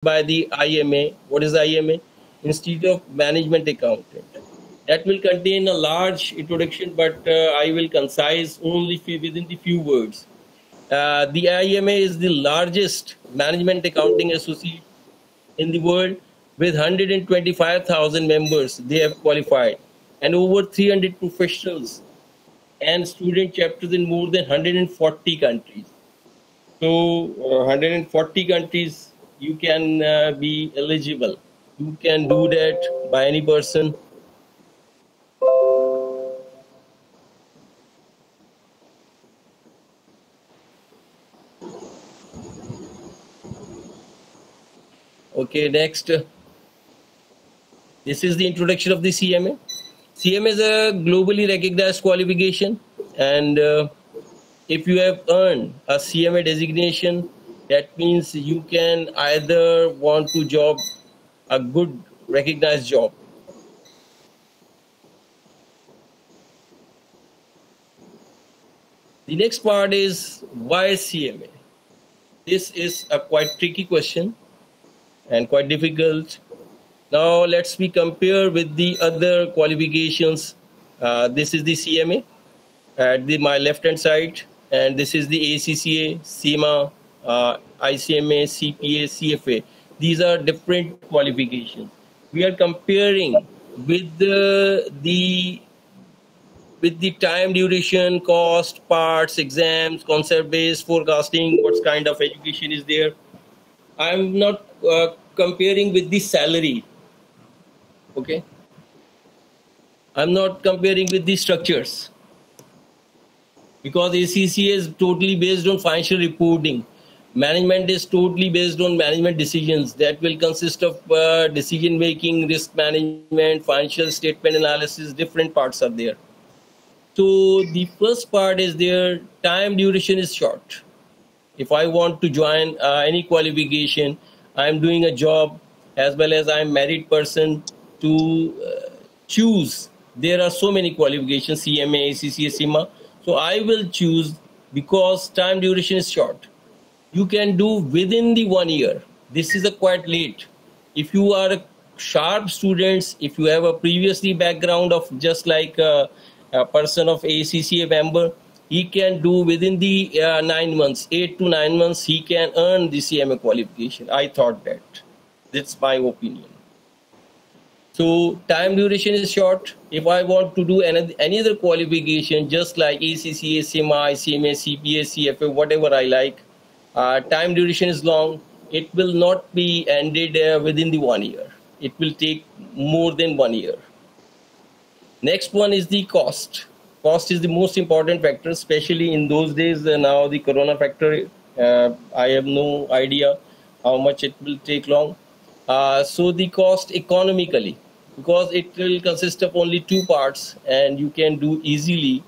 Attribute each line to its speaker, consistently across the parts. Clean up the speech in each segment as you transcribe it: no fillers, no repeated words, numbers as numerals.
Speaker 1: by the IMA. What is the IMA? Institute of Management Accountant. That will contain a large introduction, but I will concise only within the few words. The IMA is the largest management accounting association in the world with 125,000 members. They have qualified and over 300 professionals and student chapters in more than 140 countries. So, 140 countries, you can be eligible. You can do that by any person. Okay, next. This is the introduction of the CMA. CMA is a globally recognized qualification, and if you have earned a CMA designation, that means you can either want to job a good recognized job. The next part is why CMA. This is a quite tricky question and quite difficult. Now let's be compare with the other qualifications. This is the CMA at my left hand side, and this is the ACCA, CIMA, ICMA, CPA, CFA. These are different qualifications. We are comparing with the time duration, cost, parts, exams, concept based forecasting, what kind of education is there. I'm not comparing with the salary. Okay. I'm not comparing with the structures because ACCA is totally based on financial reporting. Management is totally based on management decisions that will consist of decision making, risk management, financial statement analysis. Different parts are there. So the first part is their time duration is short. If I want to join any qualification, I'm doing a job as well as I'm married person to choose. There are so many qualifications, CMA, ACCA, CIMA. So I will choose because time duration is short. You can do within the 1 year. This is a quite late. If you are a sharp students, if you have a previously background of just like a person of ACCA member, he can do within the 9 months, 8 to 9 months, he can earn the CMA qualification. I thought that. That's my opinion. So time duration is short. If I want to do any other qualification, just like ACCA, CIMA, ICMA, CPA, CFA, whatever I like, time duration is long. It will not be ended within the 1 year. It will take more than 1 year. Next one is the cost. Cost is the most important factor, especially in those days. Now the corona factor, I have no idea how much it will take long. So the cost economically, because it will consist of only two parts and you can do easily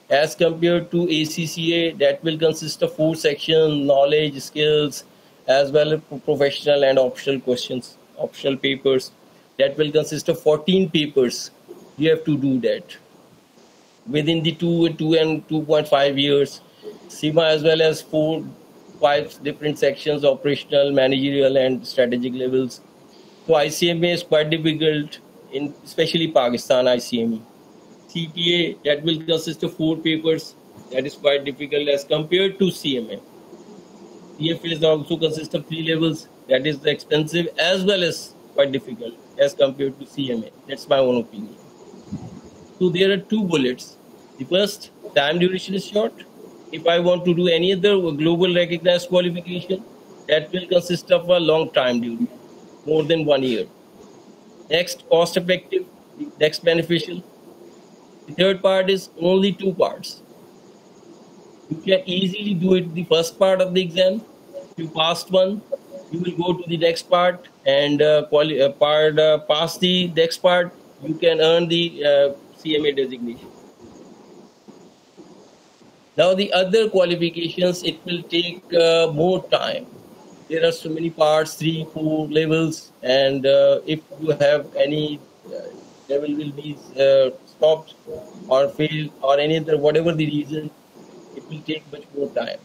Speaker 1: as compared to ACCA that will consist of four sections, knowledge, skills, as well as professional and optional questions, optional papers that will consist of 14 papers. You have to do that within the 2 and 2.5 years. CIMA as well as 5 different sections, operational, managerial, and strategic levels. So ICMA is quite difficult, in especially Pakistan ICMA. CPA that will consist of 4 papers. That is quite difficult as compared to CMA. CFA is also consist of 3 levels. That is expensive as well as quite difficult as compared to CMA. That's my own opinion. So there are two bullets. The first, time duration is short. If I want to do any other global recognized qualification, that will consist of a long time duration, more than 1 year. Next, cost effective. Next, beneficial. The third part is only two parts. You can easily do it the first part of the exam. If you passed one, you will go to the next part and pass the next part. You can earn the CMA designation. Now the other qualifications, it will take more time. There are so many parts, 3, 4 levels, and if you have any level will be stopped or failed or any other, whatever the reason, it will take much more time.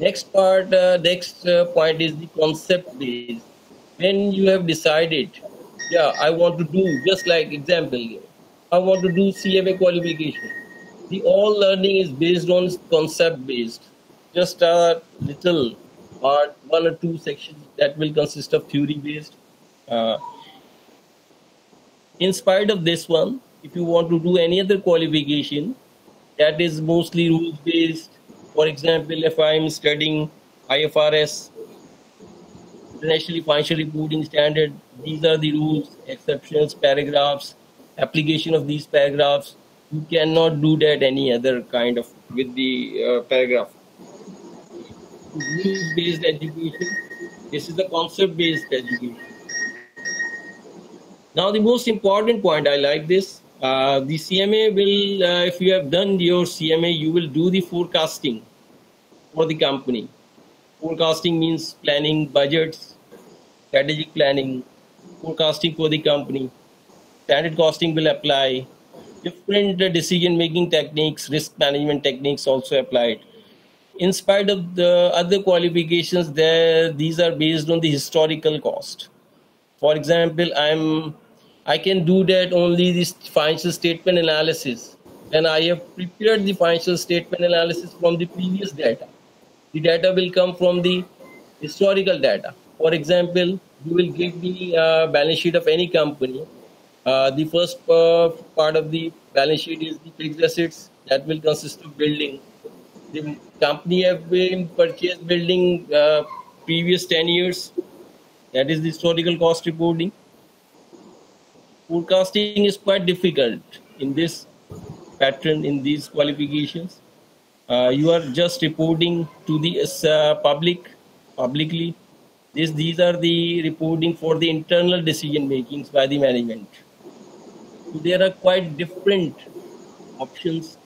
Speaker 1: Next point is the concept based. When you have decided, yeah, I want to do, just like example, I want to do CMA qualification. The all learning is based on concept based. Just a little part, one or two sections that will consist of theory based. Uh, in spite of this one, if you want to do any other qualification, that is mostly rules based. For example, if I'm studying IFRS, Internationally Financial Reporting Standard, these are the rules, exceptions, paragraphs, application of these paragraphs. You cannot do that any other kind of with the paragraph. Rules based education. This is the concept based education. Now, the most important point, I like this. The CMA will, if you have done your CMA, you will do the forecasting for the company. Forecasting means planning budgets, strategic planning, forecasting for the company. Standard costing will apply. Different decision-making techniques, risk management techniques also applied. In spite of the other qualifications, these are based on the historical cost. For example, I can do that only this financial statement analysis. And I have prepared the financial statement analysis from the previous data. The data will come from the historical data. For example, you will give the balance sheet of any company. The first part of the balance sheet is the fixed assets that will consist of building. The company have been purchased building previous 10 years. That is the historical cost reporting. Forecasting is quite difficult in this pattern, in these qualifications. You are just reporting to the publicly. These are the reporting for the internal decision makings by the management. So there are quite different options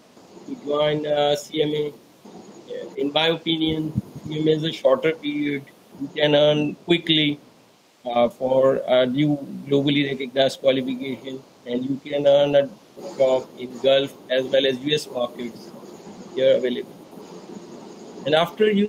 Speaker 1: to join CMA. In my opinion, CMA is a shorter period. You can earn quickly for a new globally recognized qualification, and you can earn a job in Gulf as well as US markets. They are available. And after you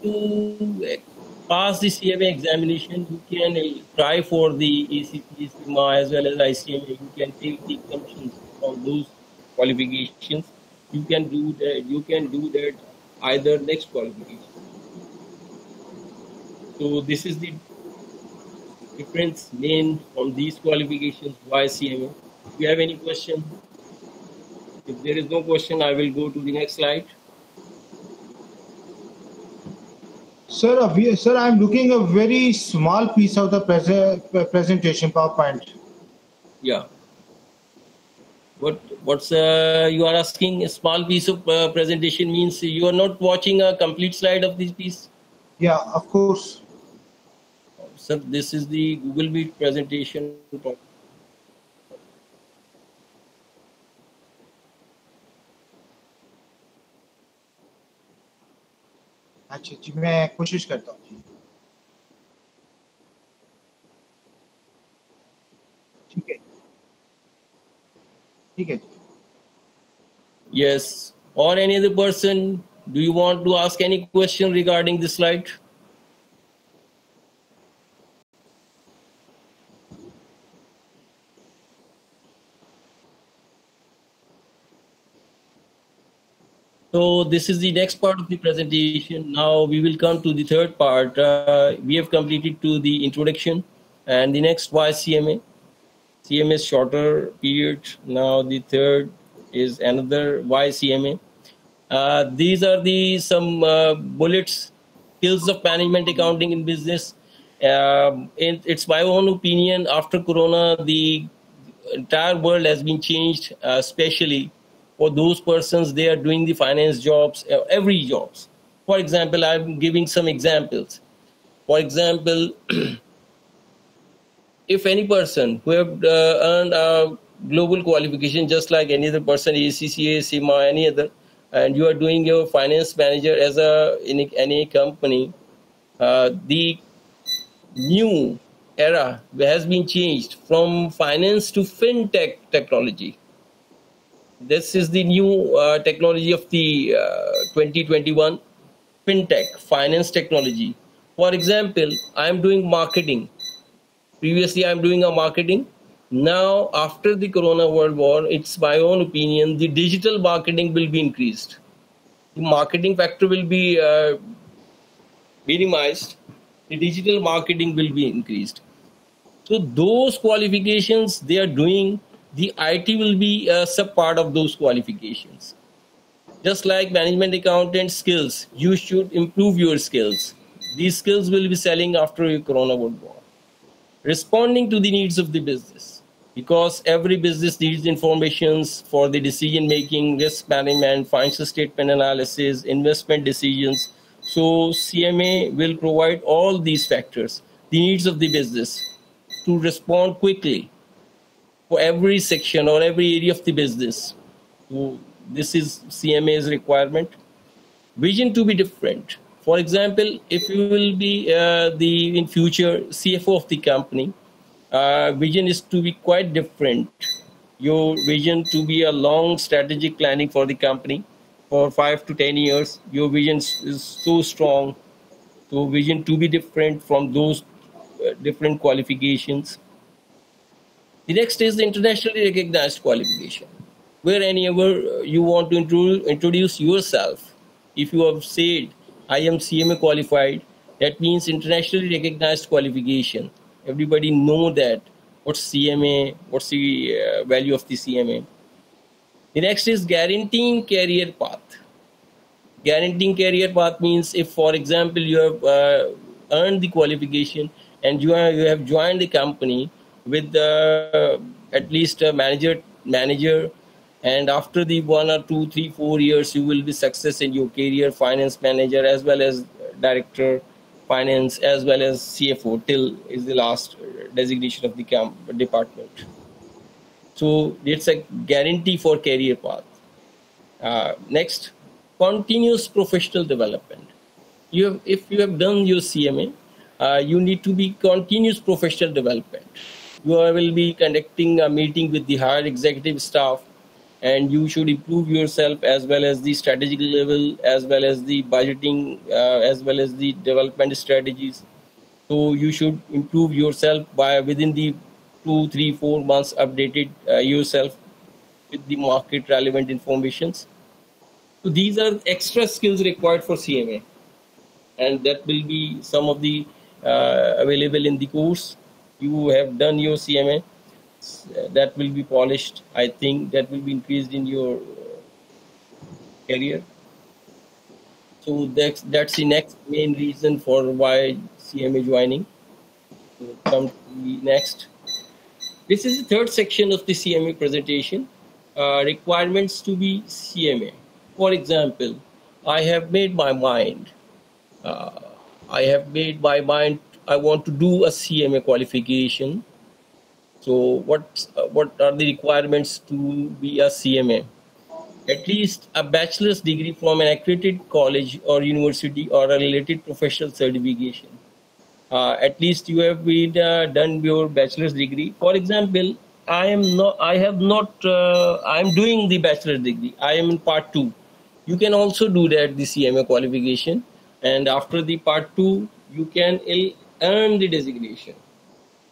Speaker 1: pass the CMA examination, you can try for the ACP, SIMA as well as ICMA. You can take the exemptions from those qualifications. You can do that. You can do that either next qualification. So this is the difference main from these qualifications. Why CMA? If you have any question, if there is no question, I will go to the next slide.
Speaker 2: Sir, I'm looking a very small piece of the presentation PowerPoint.
Speaker 1: Yeah. What's you are asking? A small piece of presentation means you are not watching a complete slide of this piece.
Speaker 2: Yeah, of course.
Speaker 1: So this is the Google Meet presentation.
Speaker 2: अच्छा जी, मैं कोशिश करता हूँ जी। ठीक है, ठीक है जी।
Speaker 1: Yes. Or any other person, do you want to ask any question regarding this slide? So this is the next part of the presentation. Now we will come to the third part. We have completed to the introduction, and the next was CMA. CMA is shorter period. Now the third is another why CMA. These are the some bullets, skills of management accounting in business. It's my own opinion. After Corona, the entire world has been changed, especially for those persons they are doing the finance jobs, every jobs. For example, I'm giving some examples. For example, if any person who have earned a global qualification just like any other person, ACCA, SIMA, any other, and you are doing your finance manager as a in any company, the new era has been changed from finance to fintech technology. This is the new technology of the 2021. fintech, finance technology. For example, I am doing marketing. Previously, I'm doing a marketing. Now, after the Corona World War, it's my own opinion, the digital marketing will be increased. The marketing factor will be minimized. The digital marketing will be increased. So those qualifications they are doing, the IT will be a sub part of those qualifications. Just like management accountant skills, you should improve your skills. These skills will be selling after a Corona World War. Responding to the needs of the business, because every business needs informations for the decision making, risk management, financial statement analysis, investment decisions. So CMA will provide all these factors, the needs of the business, to respond quickly for every section or every area of the business. So this is CMA's requirement. Vision to be different. For example, if you will be the in future CFO of the company, vision is to be quite different. Your vision to be a long strategic planning for the company for 5 to 10 years. Your vision is so strong. So vision to be different from those different qualifications. The next is the internationally recognized qualification. Wherever you want to introduce yourself, if you have said, I am CMA qualified, that means internationally recognized qualification. Everybody know that what's CMA, what's the value of the CMA. The next is guaranteeing career path. Guaranteeing career path means if, for example, you have earned the qualification and you have joined the company with at least a manager, and after the 1 or 2, 3, 4 years, you will be success in your career, finance manager as well as director, finance as well as CFO till is the last designation of the department. So it's a guarantee for career path. Next, continuous professional development. If you have done your CMA, you need to be continuous professional development. You will be conducting a meeting with the higher executive staff, and you should improve yourself as well as the strategic level, as well as the budgeting, as well as the development strategies. So you should improve yourself by within the 2, 3, 4 months, updated yourself with the market relevant informations. So these are extra skills required for CMA, and that will be some of the available in the course. You have done your CMA, that will be polished. I think that will be increased in your career. So that's the next main reason for why CMA joining. So come to the next. This is the third section of the CMA presentation. Requirements to be CMA. For example, I have made my mind. I want to do a CMA qualification. So what are the requirements to be a CMA? At least a bachelor's degree from an accredited college or university or a related professional certification. At least you have been done your bachelor's degree. For example, I am doing the bachelor's degree. I am in part 2. You can also do that, the CMA qualification. And after the part 2, you can earn the designation.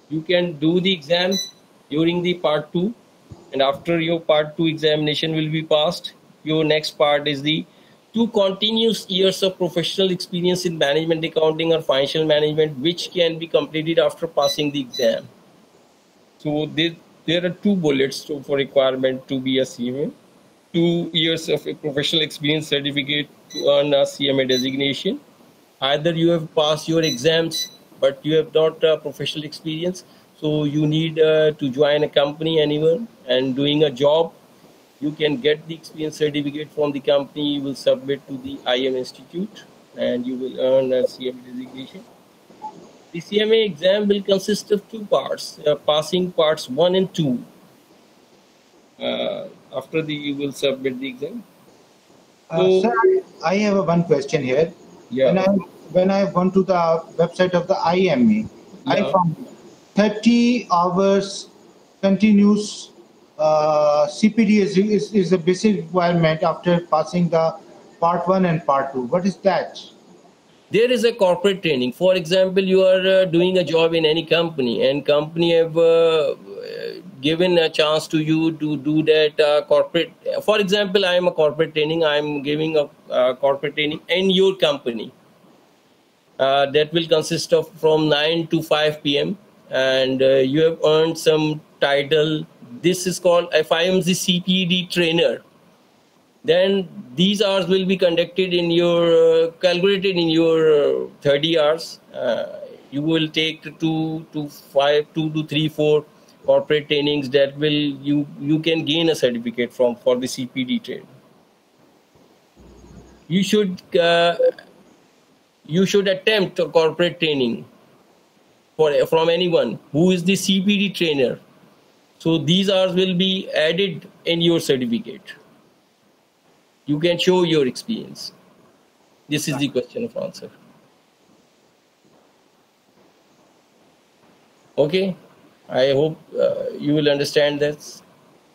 Speaker 1: You can do the exam during the part 2, and after your part 2 examination will be passed, your next part is the 2 continuous years of professional experience in management accounting or financial management, which can be completed after passing the exam. So there are 2 bullets for requirement to be a CMA. 2 years of a professional experience certificate to earn a CMA designation. Either you have passed your exams, but you have not professional experience, so you need to join a company anywhere and doing a job. You can get the experience certificate from the company. You will submit to the IM Institute and you will earn a CMA designation. The CMA exam will consist of 2 parts, passing parts 1 and 2. After you will submit the exam. So,
Speaker 2: Sir, I have one question here.
Speaker 1: Yeah.
Speaker 2: When I've gone to the website of the IMA, I found 30 hours continuous CPD is a basic requirement after passing the part 1 and part 2. What is that?
Speaker 1: There is a corporate training. For example, you are doing a job in any company, and company have given a chance to you to do that corporate. For example, I am a corporate training. I am giving a corporate training in your company. That will consist of from 9 to 5 p.m. and you have earned some title. This is called, if I am the CPD trainer, then these hours will be conducted in your calculated in your 30 hours. You will take 2 to 5, 2 to 3, 4 corporate trainings that will you can gain a certificate from for the CPD training. You should attempt a corporate training from anyone who is the CPD trainer. So these hours will be added in your certificate. You can show your experience. This is the question of answer. Okay, I hope you will understand that.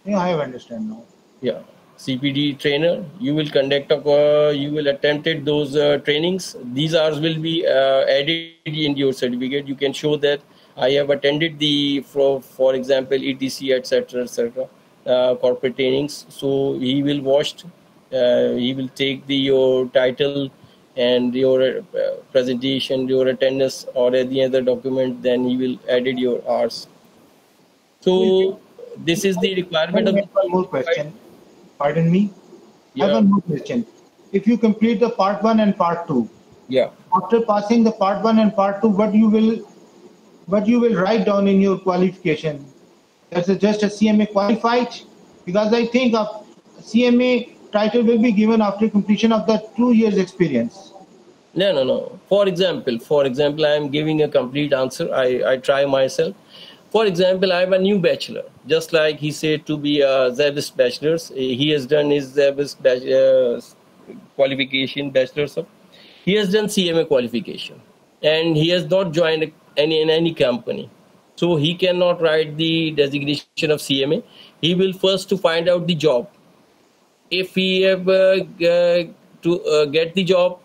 Speaker 2: Yeah, I understand now.
Speaker 1: Yeah. CPD trainer, you will conduct you will attempt those trainings. These hours will be added in your certificate. You can show that I have attended the for example ETC etc corporate trainings. So he will he will take your title and your presentation, your attendance or any other document. Then he will added your hours. So this is the requirement of
Speaker 2: one more question. Pardon me.
Speaker 1: Yeah.
Speaker 2: I have one more question. If you complete the part 1 and part 2,
Speaker 1: yeah.
Speaker 2: After passing the part 1 and part 2, what you will write down in your qualification? That's just a CMA qualified? Because I think a CMA title will be given after completion of the 2 years experience.
Speaker 1: No. For example, I am giving a complete answer. I try myself. For example, I am a new bachelor. Just like he said to be a Zabis bachelor's, he has done his Zabis qualification, bachelor's of. He has done CMA qualification, and he has not joined in any company. So he cannot write the designation of CMA. He will first to find out the job. If he have to get the job,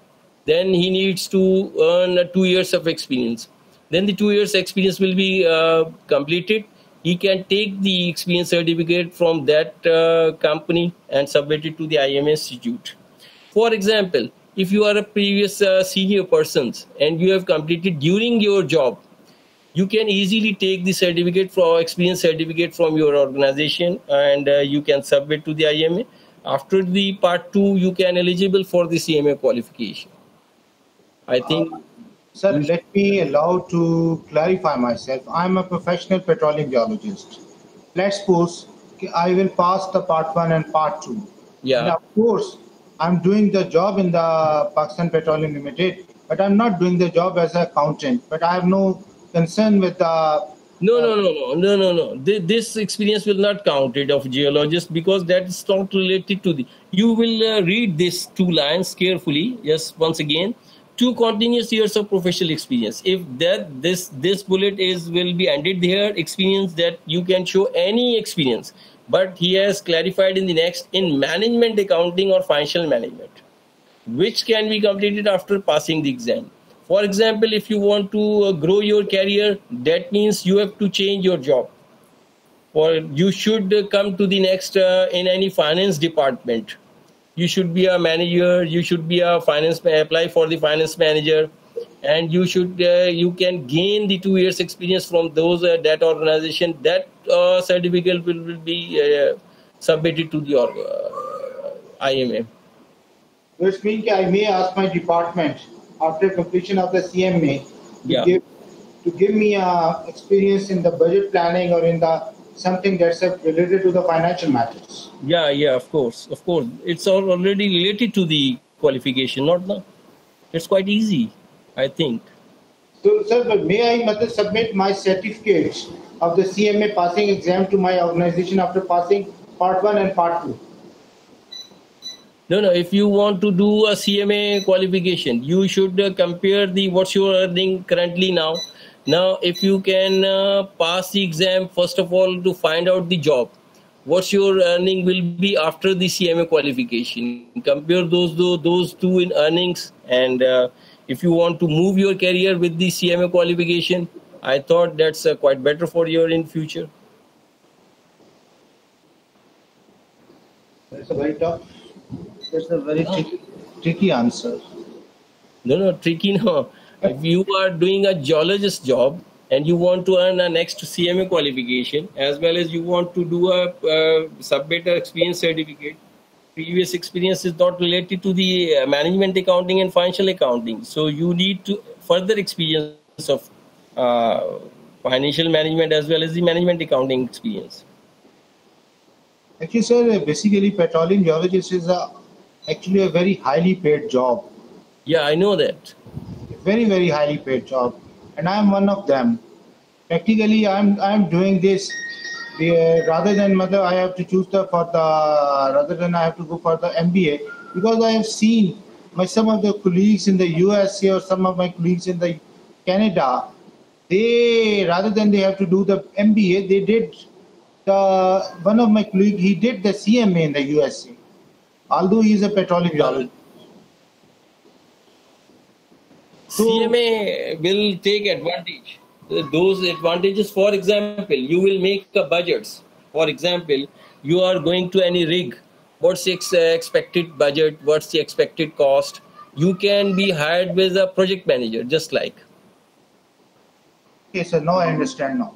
Speaker 1: then he needs to earn 2 years of experience. Then the 2 years experience will be completed. He can take the experience certificate from that company and submit it to the IMA Institute. For example, if you are a previous senior person and you have completed during your job, you can easily take the certificate experience certificate from your organization and you can submit to the IMA. After the part 2, you can eligible for the CMA qualification. I think.
Speaker 2: Sir, let me allow to clarify myself. I'm a professional petroleum geologist. Let's suppose I will pass the part 1 and part 2.
Speaker 1: Yeah.
Speaker 2: And of course, I'm doing the job in the Pakistan Petroleum Limited, but I'm not doing the job as an accountant. But I have no concern with the...
Speaker 1: No. This experience will not count it of geologist because that is not related to the... You will read these 2 lines carefully, just once again. 2 continuous years of professional experience. If this bullet will be ended there, experience that you can show any experience. But he has clarified in the next in management accounting or financial management, which can be completed after passing the exam. For example, if you want to grow your career, that means you have to change your job. Or you should come to the next in any finance department. You should be a manager. You should be a apply for the finance manager, and you can gain the 2 years experience from those that organization. That certificate will be submitted to the IMA.
Speaker 2: Which means I may ask my department after completion of the CMA to give me experience in the budget planning or in the something that's related to the financial matters.
Speaker 1: Yeah, of course. It's already related to the qualification, not now. It's quite easy, I think.
Speaker 2: So, sir, but may I submit my certificate of the CMA passing exam to my organization after passing part 1 and part 2?
Speaker 1: No. If you want to do a CMA qualification, you should compare what you are earning currently now. Now, if you can pass the exam, first of all, to find out the job, what your earning will be after the CMA qualification. Compare those 2 in earnings, and if you want to move your career with the CMA qualification, I thought that's quite better for your in future.
Speaker 2: That's a very tough. That's a very tricky answer.
Speaker 1: No, tricky no. If you are doing a geologist job and you want to earn a next CMA qualification, as well as you want to do a submit a experience certificate, previous experience is not related to the management accounting and financial accounting. So you need to further experience of financial management as well as the management accounting experience.
Speaker 2: Actually, sir, basically petroleum geologist is actually a very highly paid job.
Speaker 1: Yeah, I know that.
Speaker 2: Very, very highly paid job, and I am one of them. Practically, I'm doing this rather than mother. I have to choose rather than I have to go for the MBA, because I have seen some of the colleagues in the USA or some of my colleagues in the Canada. They rather than they have to do the MBA, they did one of my colleagues, he did the CMA in the USA, although he is a petroleum geologist.
Speaker 1: CMA will take advantage. Those advantages, for example, you will make budgets. For example, you are going to any rig. What's the expected budget? What's the expected cost? You can be hired with a project manager, just like.
Speaker 2: Okay, sir. Now I understand now.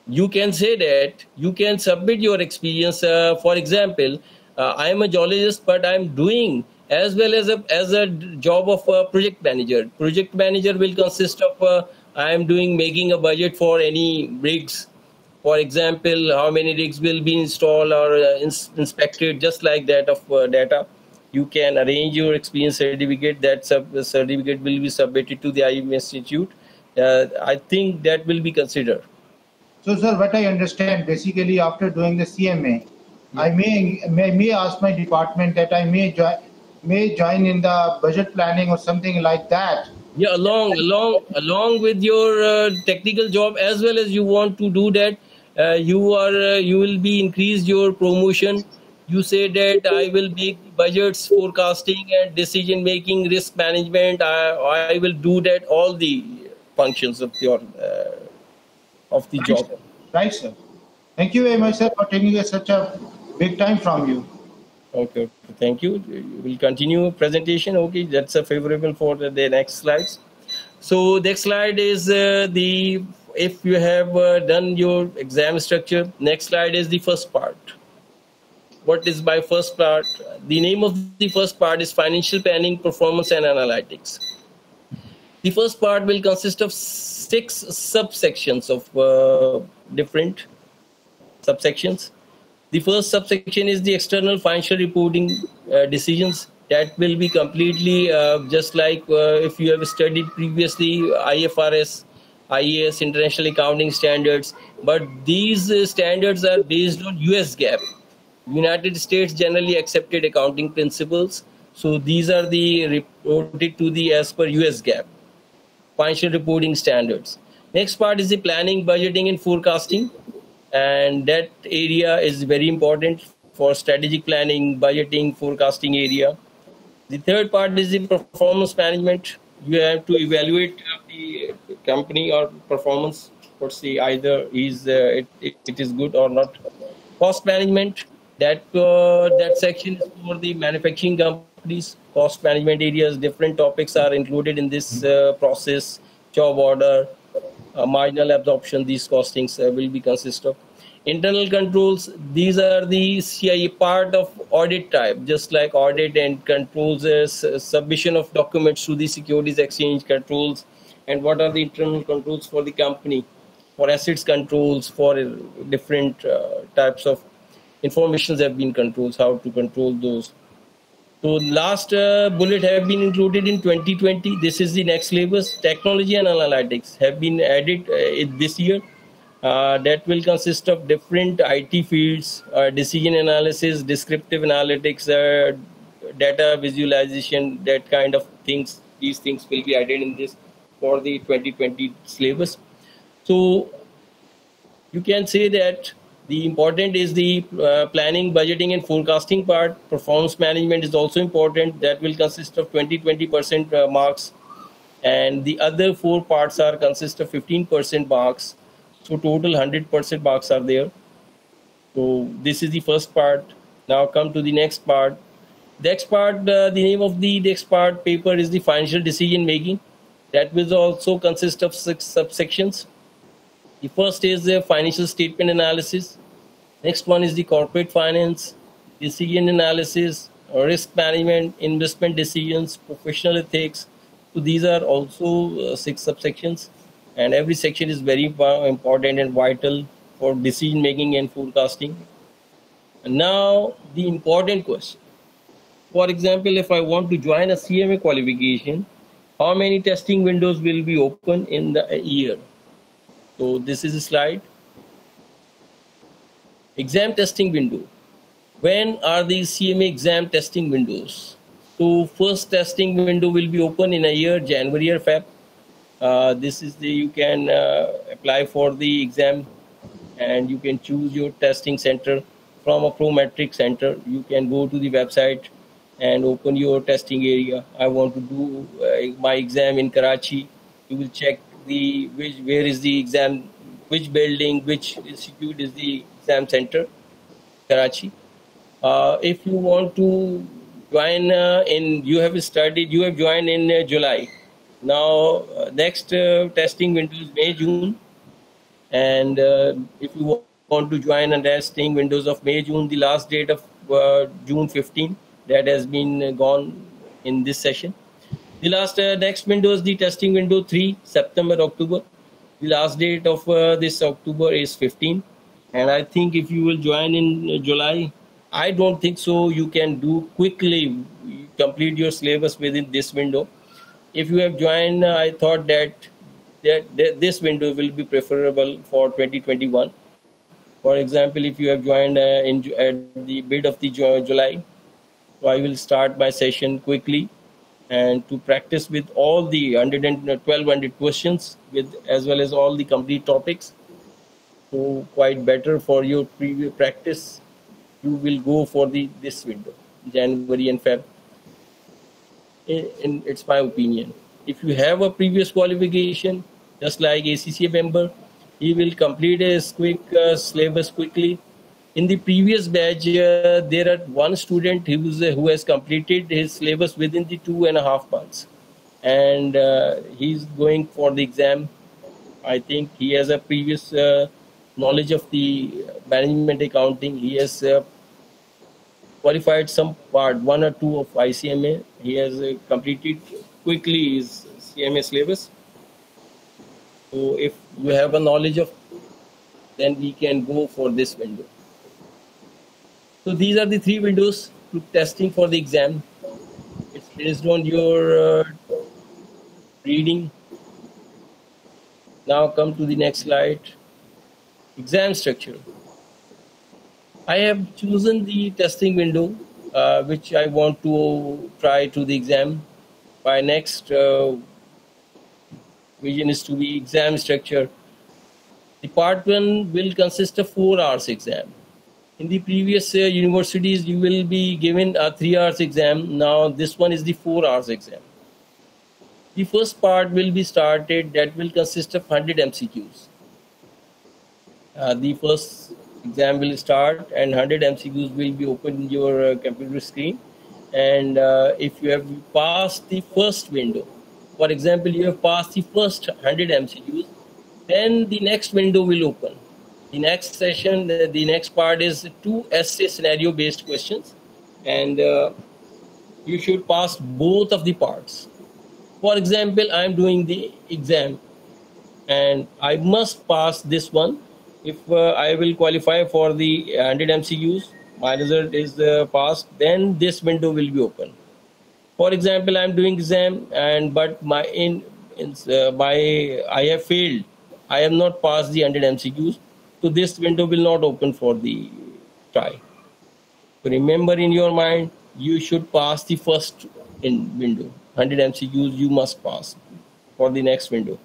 Speaker 1: You can say that you can submit your experience. For example, I am a geologist, but I'm doing as well as a job of a project manager. Project manager will consist of I am making a budget for any rigs. For example, how many rigs will be installed or inspected, just like that of data. You can arrange your experience certificate. That certificate will be submitted to the IEM Institute. I think that will be considered.
Speaker 2: So, sir, what I understand, basically, after doing the CMA, I may ask my department that I may join in the budget planning or something like that.
Speaker 1: Yeah, along with your technical job, as well as you want to do that, you will be increased your promotion. You say that I will make budgets, forecasting, and decision making, risk management. I will do that all the functions of your of the job.
Speaker 2: Sir. Right, sir. Thank you very much, sir, for taking such a big time from you.
Speaker 1: Okay, thank you. We'll continue presentation. Okay, that's favorable for the next slides. So next slide is if you have done your exam structure. Next slide is the first part. What is my first part? The name of the first part is financial planning, performance, and analytics. The first part will consist of 6 subsections of different subsections. The first subsection is the external financial reporting decisions. That will be completely just like if you have studied previously IFRS, IAS, International Accounting Standards. But these standards are based on US GAAP, United States Generally Accepted Accounting Principles. So these are the reported to the as per US GAAP, financial reporting standards. Next part is the planning, budgeting, and forecasting. And that area is very important for strategic planning, budgeting, forecasting area. The third part is the performance management. You have to evaluate the company or performance. What's the either it is good or not. Cost management. That section is for the manufacturing companies. Cost management areas. Different topics are included in this process. Job order, marginal absorption. These costings will be consist of. Internal controls, these are the CIE part of audit type, just like audit and controls, submission of documents to the Securities Exchange controls, and what are the internal controls for the company, for assets controls, for different types of informations have been controls, how to control those. So last bullet have been included in 2020. This is the next syllabus. Technology and analytics have been added this year. That will consist of different IT fields, decision analysis, descriptive analytics, data visualization, that kind of things. These things will be added in this for the 2020 syllabus. So you can say that the important is the planning, budgeting, and forecasting part. Performance management is also important. That will consist of 20% marks. and the other 4 parts are consist of 15% marks. So total 100% marks are there. So this is the first part. Now come to the next part. The next part, the name of the next part paper is the financial decision making. That will also consist of 6 subsections. The first is the financial statement analysis. Next one is the corporate finance, decision analysis, risk management, investment decisions, professional ethics. So these are also 6 subsections, and every section is very important and vital for decision making and forecasting. And now the important question. For example, if I want to join a CMA qualification, how many testing windows will be open in the year? So this is a slide. Exam testing window. When are these CMA exam testing windows? So first testing window will be open in a year, January or Feb. This is the you can apply for the exam, and you can choose your testing center from a Prometric center. You can go to the website and open your testing area. I want to do my exam in Karachi. You will check the where is the exam, which building, which institute is the exam center, Karachi. If you want to join you have joined in July. Now next testing window is May, June, and if you want to join a testing windows of May, June, the last date of June 15, that has been gone in this session. The last next window is the testing window 3, September, October. The last date of this October is 15, and I think if you will join in July, I don't think so you can do quickly complete your syllabus within this window. If you have joined, I thought that this window will be preferable for 2021. For example, if you have joined at the mid of the July, so I will start my session quickly and to practice with all the 1,200 questions with as well as all the complete topics. So quite better for your previous practice. You will go for this window, January and Feb. It's my opinion. If you have a previous qualification, just like ACCA member, he will complete his quick syllabus quickly. In the previous batch, there are one student who has completed his syllabus within the 2.5 months, and he's going for the exam. I think he has a previous knowledge of the management accounting. He has qualified some part 1 or 2 of ICMA. He has completed quickly his CMA syllabus. So if you have a knowledge of, then we can go for this window. So these are the 3 windows to testing for the exam. It's based on your reading. Now come to the next slide. Exam structure. I have chosen the testing window which I want to try to the exam. My next vision is to be exam structure. The part 1 will consist of 4 hours exam. In the previous universities, you will be given a 3 hours exam. Now this one is the 4 hours exam. The first part will be started, that will consist of 100 MCQs. The first exam will start and 100 MCQs will be open in your computer screen. And if you have passed the first window, for example, you have passed the first 100 MCQs, then the next window will open. The next session, the next part is 2 essay scenario based questions, and you should pass both of the parts. For example, I am doing the exam and I must pass this one. If I will qualify for the 100 MCQs, my result is passed, then this window will be open. For example, I am doing exam but I have failed. I have not passed the 100 MCQs, so this window will not open for the try. So remember in your mind, you should pass the first window. 100 MCQs you must pass for the next window.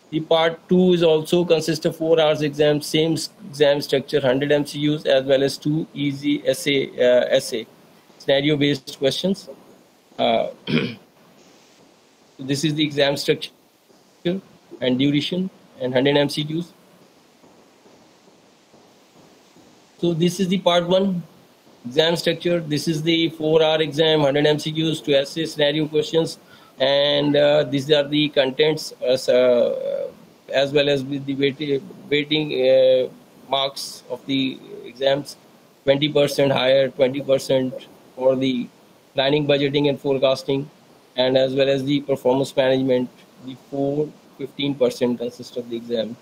Speaker 1: The part 2 is also consists of 4 hours exam, same exam structure, 100 MCQs as well as 2 easy essay scenario based questions. So this is the exam structure and duration and 100 MCQs. So this is the part 1 exam structure. This is the 4-hour exam, 100 MCQs, 2 essay scenario questions, and these are the contents as well as with the weighting marks of the exams. 20% higher, 20% for the planning, budgeting, and forecasting, and as well as the performance management. The 15% consist of the exam.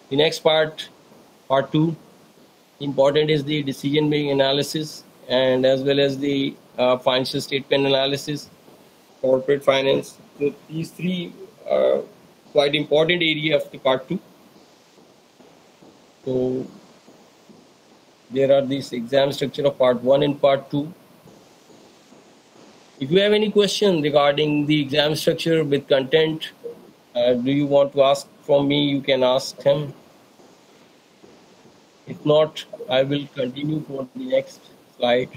Speaker 1: The next part 2, important is the decision making analysis and as well as the financial statement analysis, corporate finance. So these three are quite important area of the part 2. So there are these exam structure of part 1 and part 2. If you have any question regarding the exam structure with content, do you want to ask from me, you can ask him. If not, I will continue for the next slide.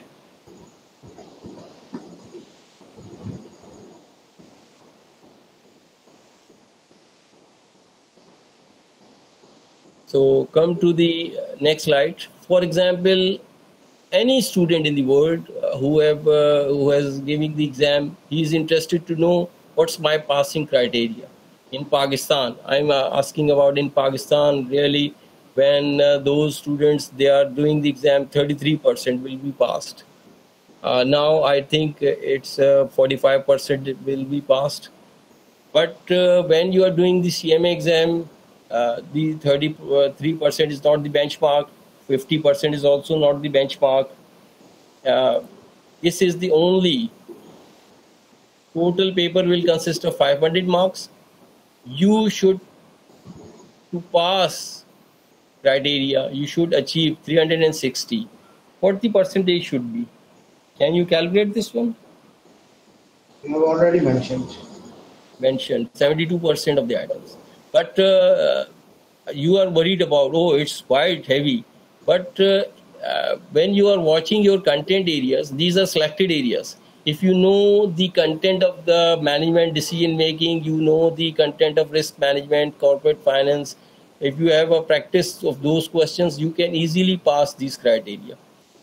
Speaker 1: So come to the next slide. For example, any student in the world who has giving the exam, he is interested to know what's my passing criteria. In Pakistan, I'm asking about in Pakistan, really, when those students, they are doing the exam, 33% will be passed. Now I think it's 45% will be passed. But when you are doing the CMA exam, the 33% is not the benchmark, 50% is also not the benchmark. This is the only total paper will consist of 500 marks. You should, to pass criteria, you should achieve 360. What the percentage should be? Can you calculate this one?
Speaker 2: You have already mentioned
Speaker 1: 72% of the items. But you are worried about, oh, it's quite heavy. But when you are watching your content areas, these are selected areas. If you know the content of the management decision making, you know the content of risk management, corporate finance, if you have a practice of those questions, you can easily pass these criteria.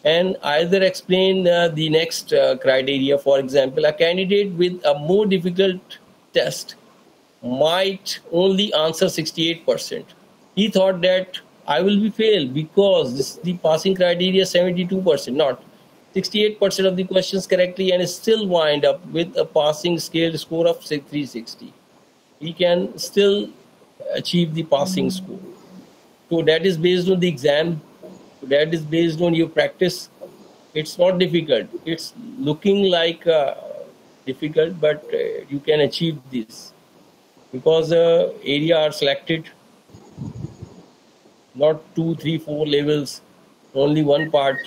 Speaker 1: And either explain the next criteria. For example, a candidate with a more difficult test might only answer 68%. He thought that I will be failed because the passing criteria 72%, not 68% of the questions correctly, and still wind up with a passing scale score of 360. He can still achieve the passing score. So that is based on the exam. That is based on your practice. It's not difficult. It's looking like difficult, but you can achieve this because the area are selected, not 2, 3, 4 levels, only one part.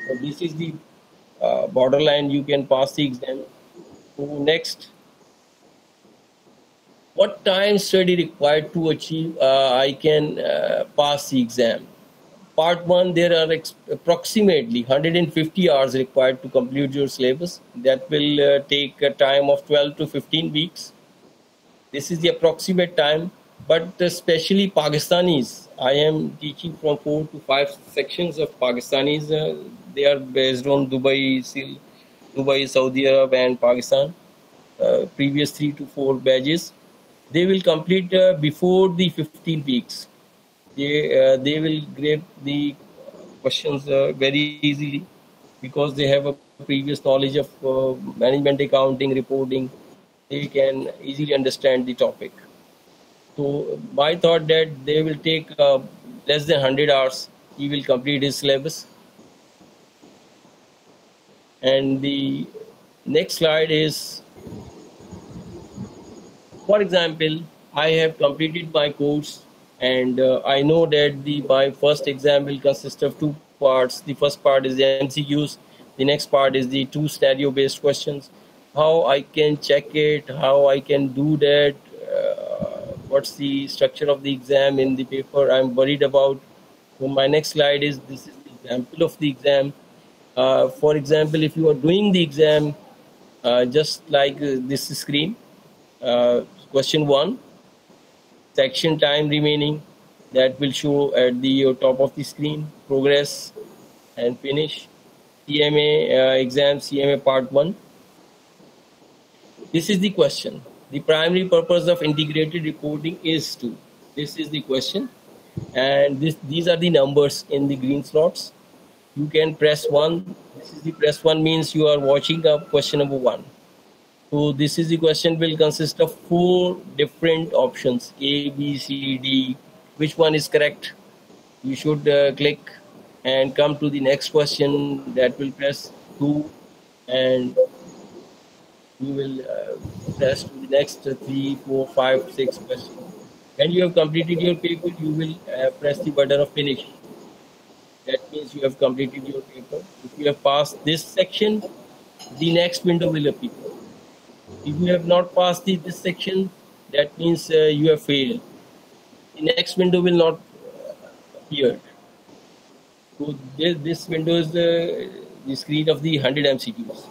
Speaker 1: So this is the borderline. You can pass the exam. So next, what time study required to achieve I can pass the exam? Part 1, there are approximately 150 hours required to complete your syllabus. That will take a time of 12 to 15 weeks. This is the approximate time, but especially Pakistanis. I am teaching from 4 to 5 sections of Pakistanis. They are based on Dubai, Saudi Arabia, and Pakistan. Previous 3 to 4 batches. They will complete before the 15 weeks. They will grab the questions very easily because they have a previous knowledge of management accounting, reporting. They can easily understand the topic. So my thought that they will take less than 100 hours. He will complete his syllabus. And the next slide is, for example, I have completed my course and I know that my first exam will consist of 2 parts. The first part is the MCQs. The next part is the 2 scenario-based questions. How I can check it, how I can do that, what's the structure of the exam in the paper I'm worried about. So my next slide is, this is the example of the exam. For example, if you are doing the exam, just like this screen, Question 1, section time remaining, that will show at the top of the screen, progress and finish. CMA exam, CMA part 1. This is the question. The primary purpose of integrated reporting is to. This is the question. And these are the numbers in the green slots. You can press 1. This is the press 1 means you are watching up question number 1. So this is the question will consist of 4 different options, A, B, C, D. Which one is correct? You should click and come to the next question. That will press 2, and you will press to the next 3, 4, 5, 6 questions. When you have completed your paper, you will press the button of finish. That means you have completed your paper. If you have passed this section, the next window will appear. If you have not passed this section, that means you have failed. The next window will not appear. So this window is the screen of the 100 MCQs.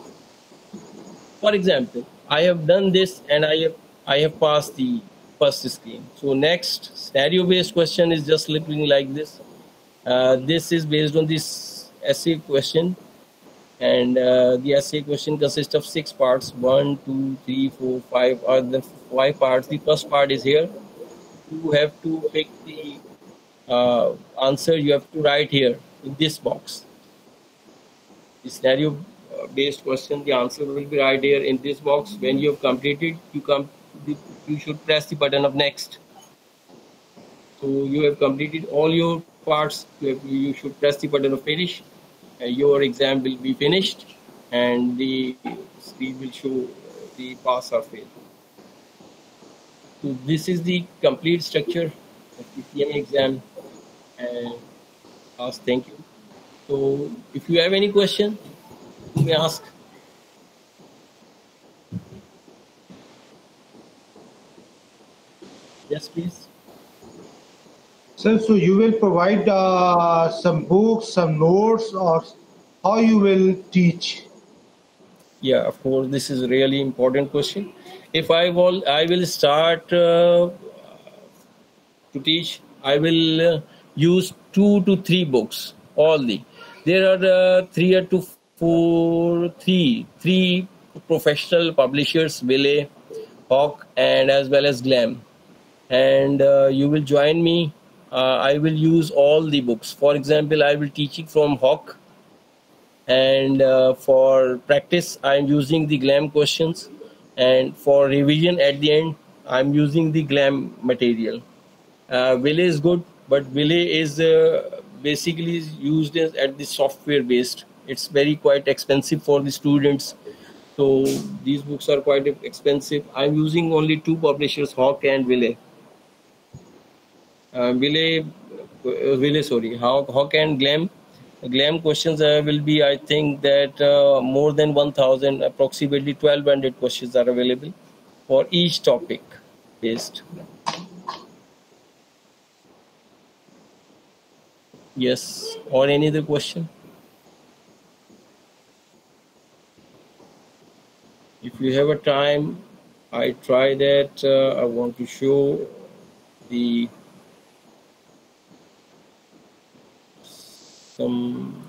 Speaker 1: For example, I have done this and I have passed the first screen. So next scenario-based question is just looking like this. This is based on this essay question, and the essay question consists of 6 parts. 1, 2, 3, 4, 5 are the 5 parts. The first part is here. You have to pick the answer. You have to write here in this box. The scenario based question, the answer will be right here in this box. When you have completed, you should press the button of next. So you have completed all your parts. You should press the button of finish. Your exam will be finished, and the screen will show the pass or fail. So this is the complete structure of the CMA exam. And thank you. So if you have any question, you may ask. Yes, please.
Speaker 2: Sir, so you will provide some books, some notes, or how you will teach?
Speaker 1: Yeah, of course, this is a really important question. If I will start to teach. I will use 2 to 3 books only. There are three professional publishers, Wiley, Hawk, and as well as Glam. And you will join me. I will use all the books. For example, I will teaching from Hawk, and for practice, I am using the Glam questions, and for revision at the end, I am using the Glam material. Wiley is good, but Wiley is basically used at the software based. It's very quite expensive for the students. So these books are quite expensive. I'm using only 2 publishers, Hawk and Wiley. Hawk and Glam. Glam questions will be, I think that more than 1,000, approximately 1,200 questions are available for each topic based. Yes, or any other question? If you have a time, I try that. I want to show the some.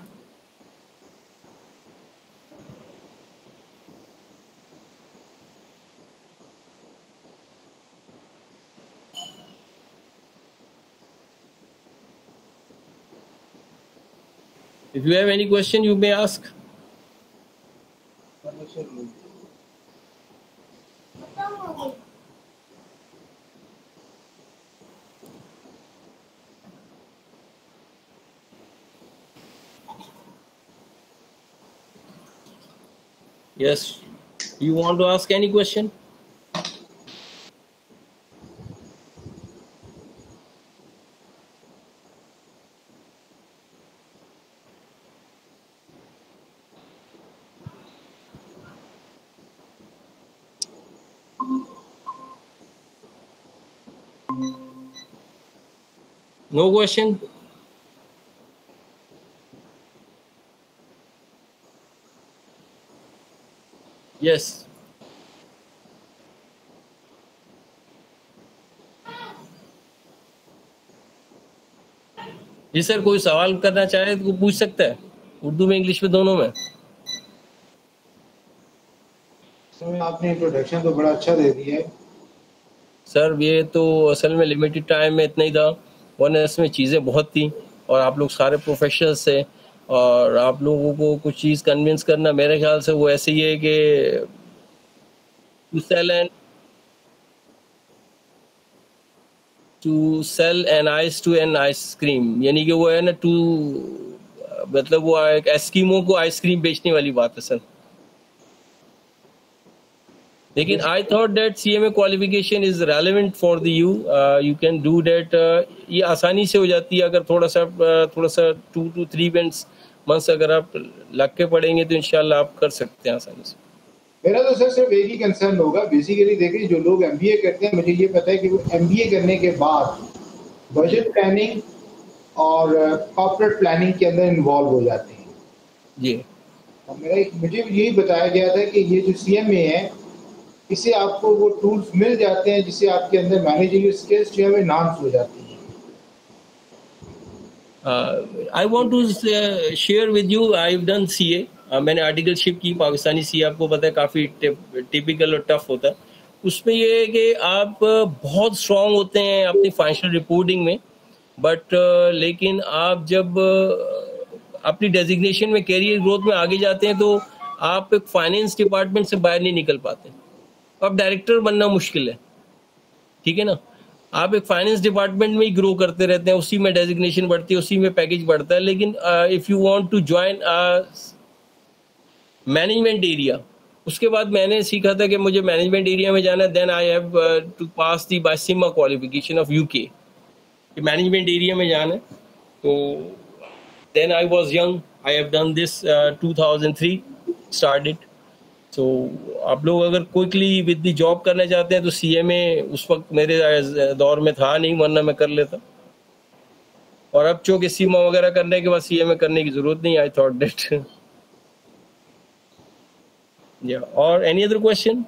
Speaker 1: If you have any question, you may ask. Yes, you want to ask any question? No question? Yes. Ji sir, कोई सवाल करना चाहे तो पूछ सकता है, उर्दू में English में दोनों में।
Speaker 2: आपने इंट्रोडक्शन तो बड़ा अच्छा दे दिया है।
Speaker 1: सर ये तो असल में लिमिटेड टाइम में इतना ही था, वरना इसमें चीज़ें बहुत थी और आप लोग सारे प्रोफेशनल्स थे और आप लोगों को कुछ चीज़ कन्विंस करना मेरे ख्याल से वो ऐसे ही है कि to sell an ice to an ice cream, यानी कि वो है ना मतलब वो एक एस्कीमो को आइसक्रीम बेचने वाली बात है सर। लेकिन I thought that CMA qualification is relevant for the you can do that. ये आसानी से हो जाती है अगर थोड़ा सा 2 to 3 मंथ्स अगर आप लग के पढ़ेंगे तो इंशाल्लाह आप कर सकते हैं आसानी से।
Speaker 2: मेरा तो सर सिर्फ एक ही कंसर्न होगा, बेसिकली देखिए जो लोग एमबीए करते हैं, मुझे ये पता है कि वो एमबीए करने के बाद बजट प्लानिंग और कॉर्पोरेट प्लानिंग के अंदर इन्वॉल्व हो जाते हैं
Speaker 1: जी।
Speaker 2: और मुझे यही बताया गया था कि ये जो सीएमए है इससे आपको वो टूल्स मिल जाते हैं जिससे आपके अंदर मैनेजरियल स्किल्स जो है वो एनहांस हो जाती हैं।
Speaker 1: I want to share with you, I have done CA. मैंने आर्टिकलशिप की, पाकिस्तानी सीए आपको पता है काफ़ी टिपिकल और टफ होता है। उसमें ये है कि आप बहुत स्ट्रांग होते हैं अपनी फाइनेंशियल रिपोर्टिंग में, बट लेकिन आप जब अपनी डेजिग्नेशन में कैरियर ग्रोथ में आगे जाते हैं तो आप एक फाइनेंस डिपार्टमेंट से बाहर नहीं निकल पाते। अब डायरेक्टर बनना मुश्किल है, ठीक है ना। आप एक फाइनेंस डिपार्टमेंट में ही ग्रो करते रहते हैं, उसी में डेजिग्नेशन बढ़ती है, उसी में पैकेज बढ़ता है। लेकिन if you want to join management area, उसके बाद मैंने सीखा था कि मुझे मैनेजमेंट एरिया में जाना है, then I have to pass the बासिमा qualification of UK, management area में जाना है। तो then I was young, I have done this 2003 started. तो आप लोग अगर क्विकली विद द जॉब करना चाहते हैं तो सीएमए उस वक्त मेरे दौर में था नहीं, वरना मैं कर लेता। और अब चूंकि सीमा वगैरह करने के बाद सीएमए करने की जरूरत नहीं, आई थॉट दैट। या और एनी अदर क्वेश्चन?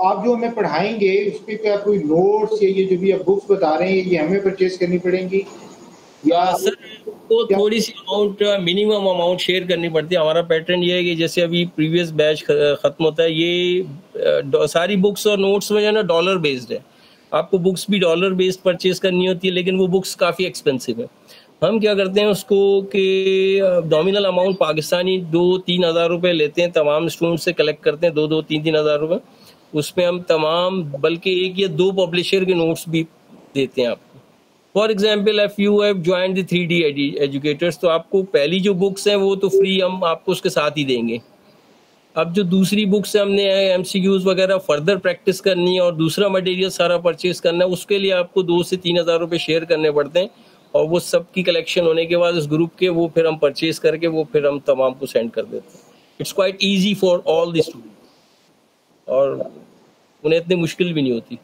Speaker 2: आप जो हमें पढ़ाएंगे उस पर क्या कोई नोट्स या ये जो भी आप बुक्स बता रहे हैं ये हमें परचेज करनी पड़ेंगी या
Speaker 1: सर तो थोड़ी सी अमाउंट, मिनिमम अमाउंट शेयर करनी पड़ती है। हमारा पैटर्न ये है कि जैसे अभी प्रीवियस बैच खत्म होता है, ये सारी बुक्स और नोट्स में जो है ना डॉलर बेस्ड है। आपको बुक्स भी डॉलर बेस्ड परचेज करनी होती है, लेकिन वो बुक्स काफ़ी एक्सपेंसिव है। हम क्या करते हैं उसको कि नॉमिनल अमाउंट पाकिस्तानी 2-3 हज़ार रुपये लेते हैं, तमाम स्टूडेंट से कलेक्ट करते हैं 2-3 हज़ार रुपये। उसमें हम तमाम, बल्कि 1 या 2 पब्लिशर के नोट्स भी देते हैं आपको। For example if you have join the 3D educators, तो आपको पहली जो बुक्स हैं वो तो फ्री हम आपको उसके साथ ही देंगे। अब जो दूसरी बुक्स है, हमने एमसीक्यूज वगैरह फर्दर प्रैक्टिस करनी है और दूसरा मटेरियल सारा परचेज करना है, उसके लिए आपको 2 से 3 हज़ार रुपये शेयर करने पड़ते हैं। और वो सब की कलेक्शन होने के बाद उस ग्रुप के वो फिर हम परचेज करके वो फिर हम तमाम को सेंड कर देते हैं। It's quite easy for all the students और उन्हें इतनी मुश्किल भी नहीं होती।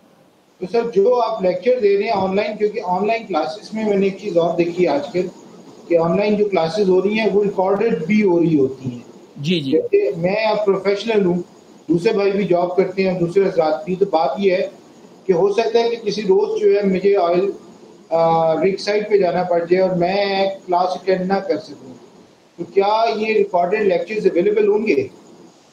Speaker 2: तो सर जो आप लेक्चर दे रहे हैं ऑनलाइन, क्योंकि ऑनलाइन क्लासेस में मैंने एक चीज़ और देखी है आजकल कि ऑनलाइन जो क्लासेस हो रही हैं वो रिकॉर्डेड भी हो रही होती हैं।
Speaker 1: जी जी।
Speaker 2: जैसे मैं अब प्रोफेशनल हूँ, दूसरे भाई भी जॉब करते हैं, दूसरे हजरात भी, तो बात ये है कि हो सकता है कि किसी रोज जो है मुझे ऑयल रिग साइड पे जाना पड़ जाए और मैं क्लास अटेंड ना कर सकूँ, तो क्या ये रिकॉर्डेड लेक्चर्स अवेलेबल होंगे?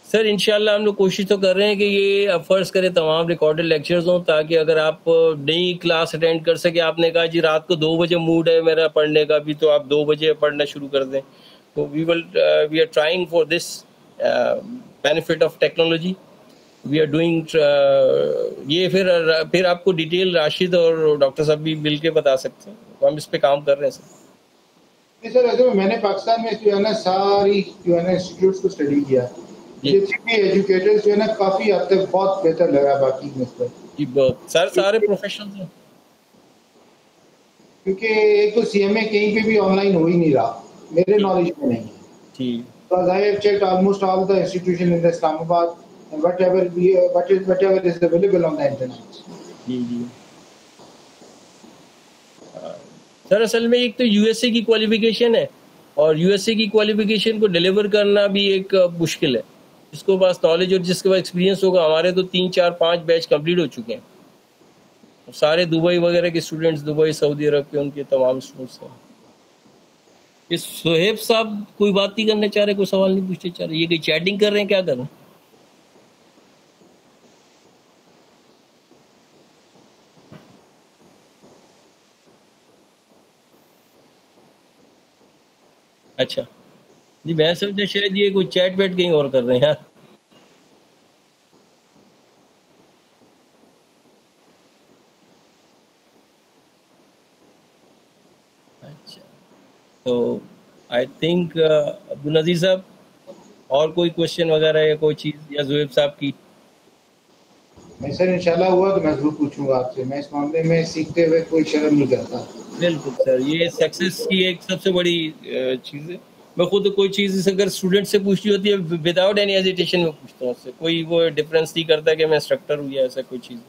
Speaker 1: सर इंशाल्लाह हम लोग कोशिश तो कर रहे हैं कि ये अब फर्ज करें तमाम रिकॉर्डेड लेक्चर्स हों, ताकि अगर आप नई क्लास अटेंड कर सके, आपने कहा जी रात को 2 बजे मूड है मेरा पढ़ने का भी, तो आप 2 बजे पढ़ना शुरू कर दें। तो we are trying for this benefit of technology, we are doing ये। फिर आपको डिटेल राशिद और डॉक्टर साहब भी मिल के बता सकते हैं, तो हम इस पे काम कर रहे हैं सर।
Speaker 2: सर ऐसे में मैंने पाकिस्तान में जो है ना सारी जो है ना इंस्टीट्यूट्स को स्टडी किया, ये 3D एजुकेटर्स जो है ना काफी हद तक बहुत बेहतर लगा बाकी में
Speaker 1: जी। बहुत सर सारे प्रोफेशनल्स हैं,
Speaker 2: क्योंकि एक तो सीएमए कहीं पे भी ऑनलाइन हो ही नहीं रहा मेरे नॉलेज में नहीं है।
Speaker 1: जी।
Speaker 2: Because I have checked almost all the institutions in Islamabad and whatever is available on the internet.
Speaker 1: जी जी। सर असल में एक तो यूएसए की क्वालिफिकेशन है और यूएसए की क्वालिफिकेशन को डिलीवर करना भी एक मुश्किल है। जिसको पास नॉलेज और जिसके पास एक्सपीरियंस होगा, हमारे तो 3-4-5 बैच कंप्लीट हो चुके हैं। सारे दुबई वगैरह के स्टूडेंट्स, दुबई सऊदी अरब के, उनके तमाम स्टूडेंट्स हैं। ये सोहेब साहब कोई बात नहीं करना चाह रहे, कोई सवाल नहीं पूछना चाह रहे, ये कहीं चैटिंग कर रहे हैं, क्या कर रहे हैं? अच्छा जी, मैं समझा शायद ये कोई चैट वैट कहीं और कर रहे हैं यार। अच्छा, तो आई थिंक अब्दुल नजीर साहब, और कोई क्वेश्चन वगैरह या कोई चीज़, या जुएब साहब की?
Speaker 2: मैं सर इंशाल्लाह हुआ तो मैं जरूर पूछूंगा आपसे। मैं इस मामले में सीखते हुए कोई शर्म नहीं करता।
Speaker 1: बिल्कुल सर, ये सक्सेस की एक सबसे बड़ी चीज़ है। मैं खुद कोई चीज़ अगर स्टूडेंट से पूछनी होती है, विदाउट एनी हेजिटेशन में पूछता हूँ उससे, कोई वो डिफरेंस नहीं करता कि मैं इंस्ट्रक्टर हूँ या ऐसा कोई चीज़।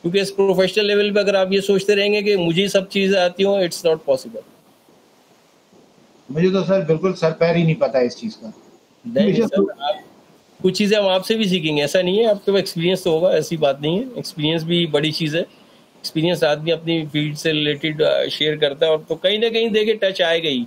Speaker 1: क्योंकि इस प्रोफेशनल लेवल पे अगर आप ये सोचते रहेंगे कि मुझे सब चीज़ें आती हों, इट्स नॉट पॉसिबल।
Speaker 2: मुझे तो सर बिल्कुल सर पैर ही नहीं पता इस चीज का।
Speaker 1: नहीं सर, आप कुछ चीज़ें हम आपसे भी सीखेंगे, ऐसा नहीं है। आपके पास एक्सपीरियंस तो होगा, ऐसी बात नहीं है। एक्सपीरियंस भी बड़ी चीज़ है। एक्सपीरियंस आदमी अपनी फील्ड से रिलेटेड शेयर करता है, और तो कहीं ना कहीं देखे टच आएगा ही।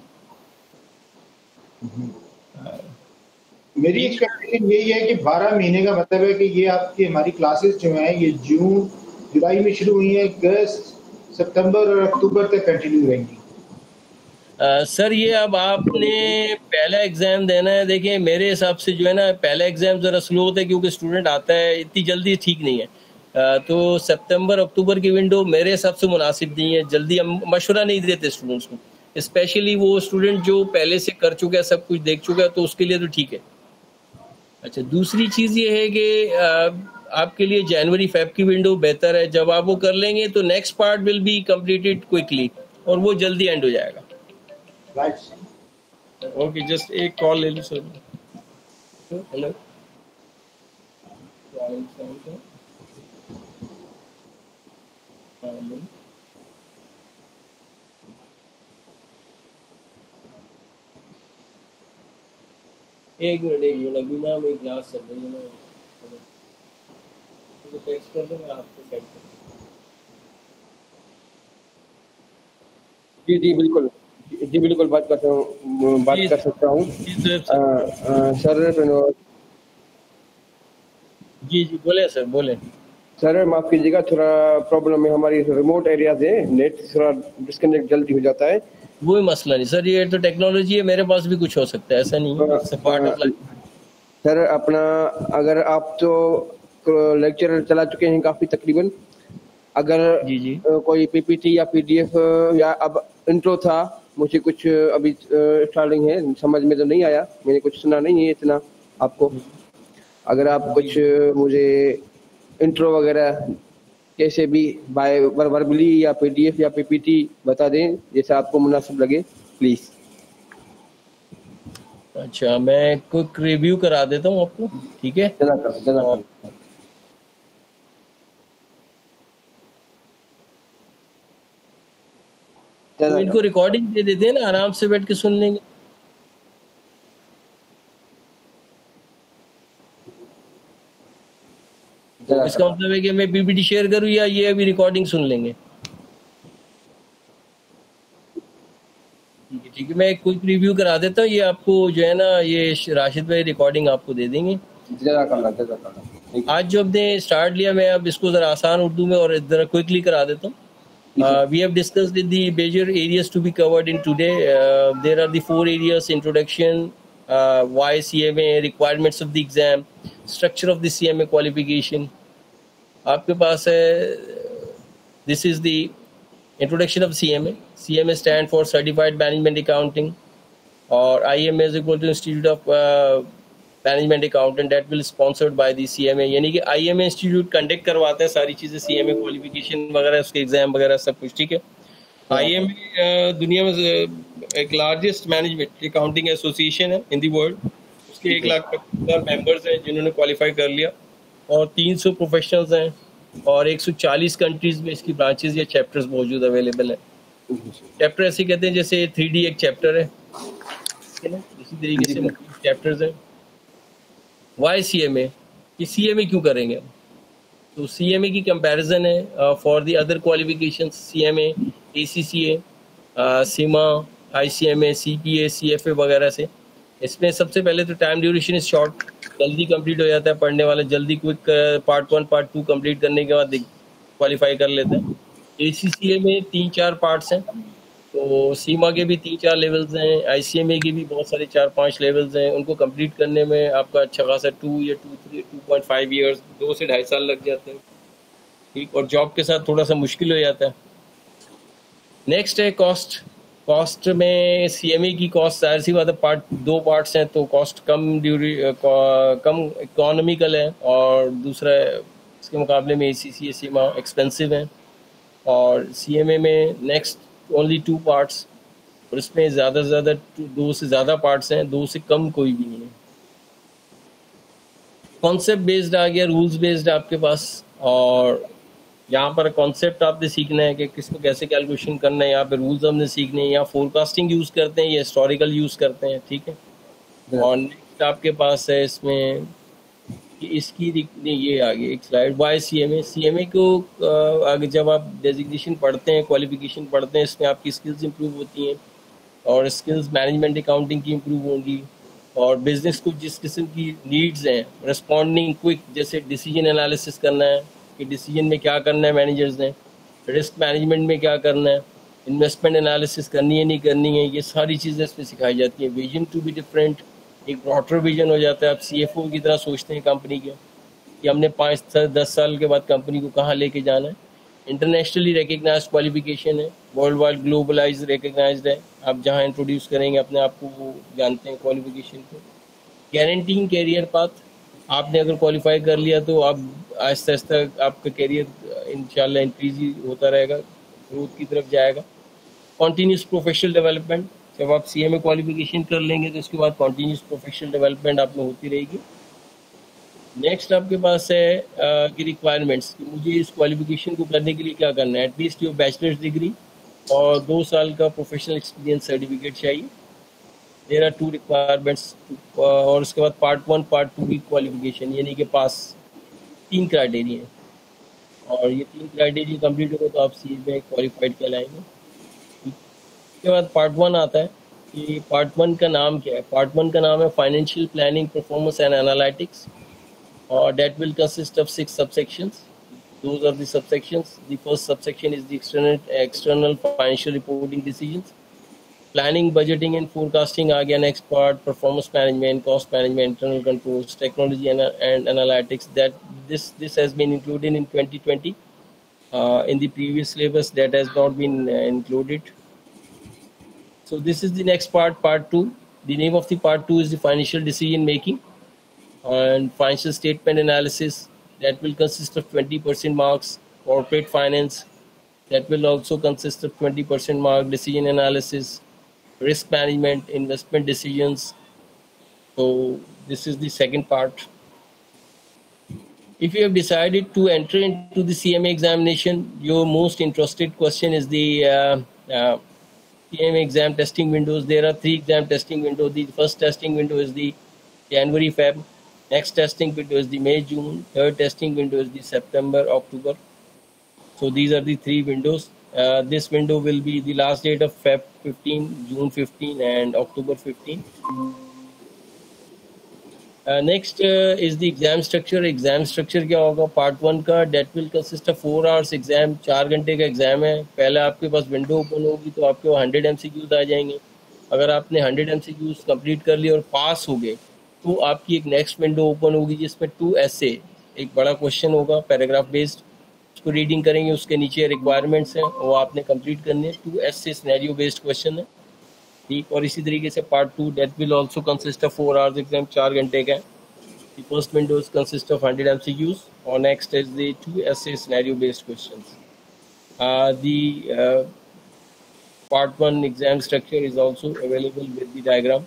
Speaker 2: मेरी एक्सपेक्टेशन यही है कि 12 महीने का मतलब है कि ये आपकी हमारी क्लासेस जो हैं ये जून जुलाई में शुरू हुई है, अगस्त सितंबर और अक्टूबर तक कंटिन्यू रहेंगी।
Speaker 1: सर ये अब आपने पहला एग्ज़ाम देना है। देखिए मेरे हिसाब से जो है ना, पहला एग्ज़ाम ज़रा स्लो होता है क्योंकि स्टूडेंट आता है, इतनी जल्दी ठीक नहीं है। तो सितंबर अक्टूबर की विंडो मेरे हिसाब से मुनासिब नहीं है। जल्दी हम मशवरा नहीं देते स्टूडेंट्स को, स्पेशली वो स्टूडेंट जो पहले से कर चुका है, सब कुछ देख चुका है, तो उसके लिए तो ठीक है। अच्छा, दूसरी चीज़ ये है कि आपके लिए जनवरी फेब की विंडो बेहतर है। जब आप वो कर लेंगे तो next part will be completed quickly, और वो जल्दी एंड हो जाएगा। ओके, जस्ट एक कॉल ले लो सर। हेलो, एक मिनट, अभी ना मेरी क्लास चल रही है ना, मुझे टेक्स्ट कर दो, मैं आपको सेंड कर
Speaker 3: जी जी बिल्कुल, जी बिल्कुल बात कर सकता हूँ सर।
Speaker 1: जी जी, बोले सर, बोले।
Speaker 3: सर माफ़ कीजिएगा, थोड़ा प्रॉब्लम है, हमारी रिमोट एरिया से नेट थोड़ा डिस्कनेक्ट जल्दी हो जाता है।
Speaker 1: कोई मसला नहीं सर, ये तो टेक्नोलॉजी है, मेरे पास भी कुछ हो सकता है, ऐसा नहीं है। Part of life.
Speaker 3: सर अपना, अगर आप तो लेक्चर चला चुके हैं काफ़ी तकरीबन, अगर
Speaker 1: जी जी
Speaker 3: कोई पीपीटी या पीडीएफ या अब इंट्रो था, मुझे कुछ अभी स्टार्टिंग है, समझ में तो नहीं आया, मैंने कुछ सुना नहीं है इतना आपको। अगर आप कुछ मुझे इंट्रो वगैरह कैसे भी बाय वर्बली या पीडीएफ या पीपीटी बता दें, जैसा आपको मुनासिब लगे प्लीज़।
Speaker 1: अच्छा, मैं क्विक रिव्यू करा देता हूँ आपको, ठीक है? तो इनको रिकॉर्डिंग दे देते हैं ना, आराम से बैठ के सुन लेंगे। इसका मतलब है कि मैं पीपीटी शेयर करूँ या ये अभी रिकॉर्डिंग सुन लेंगे? ठीक है, मैं एक क्विक रिव्यू करा देता हूँ। ये आपको जो है ना, ये राशिद भाई रिकॉर्डिंग आपको दे देंगे। आज जो हमने स्टार्ट लिया, मैं अब इसको ज़रा आसान उर्दू में और ज़रा क्विकली करा देता हूँ। We have discussed the major areas to be covered in today. There are the 4 areas: introduction, why CMA, requirements of the exam, structure of the CMA qualification. आपके पास है, this is the introduction of CMA. CMA stand for Certified Management Accounting, और IMA is equal to Institute of management accountant, that will sponsored by the CMA। यानी कि IMA institute conduct करवाता है सारी चीज़ें, CMA qualification वगैरह, उसके exam वगैरह सब कुछ, ठीक है। IMA दुनिया में एक लार्जेस्ट मैनेजमेंट अकाउंटिंग एसोसिएशन है इन द वर्ल्ड। उसके 1 लाख मेंबर्स हैं जिन्होंने क्वालिफाई कर लिया, और 300 प्रोफेशनल्स हैं, और 140 कंट्रीज में इसकी ब्रांचेस या चैप्टर्स मौजूद अवेलेबल हैं। चैप्टर ऐसे कहते हैं जैसे 3D एक चैप्टर है, इसी तरीके से चैप्टर्स हैं। वाई CMA, कि CMA क्यों करेंगे? तो तो CMA की कंपैरिजन है for the other qualifications, CMA, ACCA, Seema, ICMA, CPA, CFA वगैरह से। इसमें सबसे पहले तो टाइम ड्यूरेशन इज शॉर्ट, जल्दी कंप्लीट हो जाता है, पढ़ने वाले जल्दी क्विक पार्ट 1 पार्ट 2 कंप्लीट करने के बाद क्वालिफाई कर लेते हैं। ACCA में 3-4 पार्ट्स हैं, तो सीमा के भी 3-4 लेवल्स हैं, ICMA के भी बहुत सारे 4-5 लेवल्स हैं। उनको कंप्लीट करने में आपका अच्छा खासा 2.5 ईयर्स, 2 से 2.5 साल लग जाते हैं, ठीक। और जॉब के साथ थोड़ा सा मुश्किल हो जाता है। नेक्स्ट है कॉस्ट। कॉस्ट में CMA की कॉस्ट जाहिर सी बात है, 2 पार्ट्स हैं तो कॉस्ट कम इकोनॉमिकल है, और दूसरा इसके मुकाबले में ACCA सीमा एक्सपेंसिव है, और CMA में नेक्स्ट ओनली 2 पार्ट्स, और इसमें ज़्यादा से ज़्यादा 2 से ज़्यादा पार्ट्स हैं, 2 से कम कोई भी नहीं है। कॉन्सेप्ट बेस्ड आ गया, रूल्स बेस्ड आपके पास, और यहाँ पर कॉन्सेप्ट आपने सीखना है कि किसको कैसे कैलकुलेशन करना है, यहाँ पे रूल्स हमने सीखने हैं, या फोरकास्टिंग यूज़ करते हैं या हिस्टोरिकल यूज़ करते हैं, ठीक है। और नेक्स्ट आपके पास है इसमें कि इसकी ये आ गई एक स्लाइड, वाई CMA को आगे जब आप डेजिग्नेशन पढ़ते हैं, क्वालिफिकेशन पढ़ते हैं, इसमें आपकी स्किल्स इंप्रूव होती हैं, और स्किल्स मैनेजमेंट अकाउंटिंग की इंप्रूव होंगी, और बिजनेस को जिस किस्म की नीड्स हैं, रिस्पॉन्डिंग क्विक, जैसे डिसीजन एनालिसिस करना है कि डिसीजन में क्या करना है मैनेजर्स ने, रिस्क मैनेजमेंट में क्या करना है, इन्वेस्टमेंट एनालिसिस करनी है नहीं करनी है, ये सारी चीज़ें इसमें सिखाई जाती हैं। विजन टू बी डिफरेंट, एक ब्रॉडर विजन हो जाता है, आप CFO की तरह सोचते हैं कंपनी के कि हमने 5-10 साल के बाद कंपनी को कहाँ लेके जाना है। इंटरनेशनली रिकग्नाइज्ड क्वालिफिकेशन है, वर्ल्ड वाइड ग्लोबलाइज रिकग्नाइज्ड है, आप जहाँ इंट्रोड्यूस करेंगे अपने आप को वो जानते हैं क्वालिफिकेशन को। गारंटीइंग कैरियर पाथ, आपने अगर क्वालिफाई कर लिया तो आप आहिस्ता आहिस्ता आपका कैरियर इंशाल्लाह इंक्रीज ही होता रहेगा, ग्रोथ की तरफ जाएगा। कॉन्टीन्यूस प्रोफेशनल डेवलपमेंट, जब आप CMA क्वालिफिकेशन कर लेंगे तो उसके बाद कॉन्टीन्यूस प्रोफेशनल डेवलपमेंट आप में होती रहेगी। नेक्स्ट आपके पास है कि रिक्वायरमेंट्स, कि मुझे इस क्वालिफिकेशन को करने के लिए क्या करना है। एटलीस्ट योर बैचलर्स डिग्री और 2 साल का प्रोफेशनल एक्सपीरियंस सर्टिफिकेट चाहिए। देयर आर 2 रिक्वायरमेंट्स, और उसके बाद पार्ट 1 पार्ट 2 की क्वालिफिकेशन, यानी कि पास 3 क्राइटेरिया है, और ये 3 क्राइटेरिया कंप्लीट होगा तो आप CMA क्वालिफाइड कहलाएंगे। उसके बाद पार्ट 1 आता है कि पार्ट 1 का नाम क्या है। पार्ट 1 का नाम है financial planning, performance and analytics, और that will consist of 6 subsections. Those are the subsections. The first subsection is the external financial reporting decisions. Planning, budgeting and forecasting are again next part. Performance management, cost management, internal controls, technology and analytics. That this has been included in 2020. In the previous syllabus that has not been included. So this is the next part, part 2. The name of the part 2 is the financial decision making and financial statement analysis. That will consist of 20% marks. Corporate finance, that will also consist of 20% mark. Decision analysis, risk management, investment decisions. So this is the second part. If you have decided to enter into the CMA examination, your most interested question is the CMA exam testing windows. There are 3 exam testing windows. The first testing window is the January-Feb. Next testing window is the May-June. Third testing window is the September-October. So these are the 3 windows. This window will be the last date of Feb 15, June 15 and October 15. Next is the exam structure. Exam structure क्या होगा? Part 1 का that will consist of 4 hours exam. 4 घंटे का exam है। पहले आपके पास window open होगी तो आपके 100 MCQs आ जाएंगे। अगर आपने 100 MCQs कंप्लीट कर लिए और पास हो गए तो आपकी एक नेक्स्ट विंडो ओपन होगी जिसमें 2 essay, एक बड़ा क्वेश्चन होगा पैराग्राफ बेस्ड, उसको रीडिंग करेंगे, उसके नीचे रिक्वायरमेंट्स हैं वो आपने कंप्लीट करने हैं। 2 essay सिनेरियो बेस्ड क्वेश्चन है, ठीक। और इसी तरीके से part 2 that will also consist of 4 hours exam, 4 घंटे का है। The first window consist of 100 MCQs और next is the 2 essay scenario based questions. The part 1 exam structure is also available with the diagram.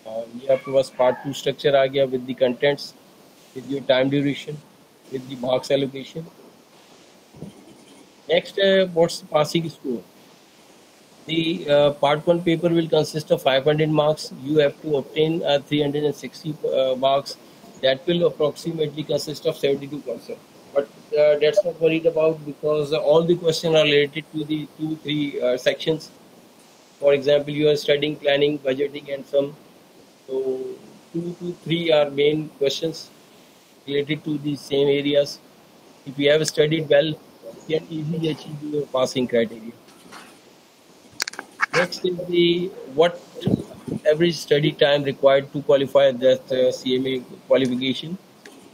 Speaker 1: ये आपके पास part 2 structure आ गया with the contents, with your time duration, with the marks allocation. Next what's passing score. The part 1 paper will consist of 500 marks. You have to obtain 360 marks. That will approximately consist of 72%. but that's not worried about, because all the questions are related to the 2 3 sections. For example, you are studying planning, budgeting, and some. So 2 to 3 are main questions related to the same areas. If you have studied well, you can easily achieve your passing criteria. Next is the what average study time required to qualify that CMA qualification.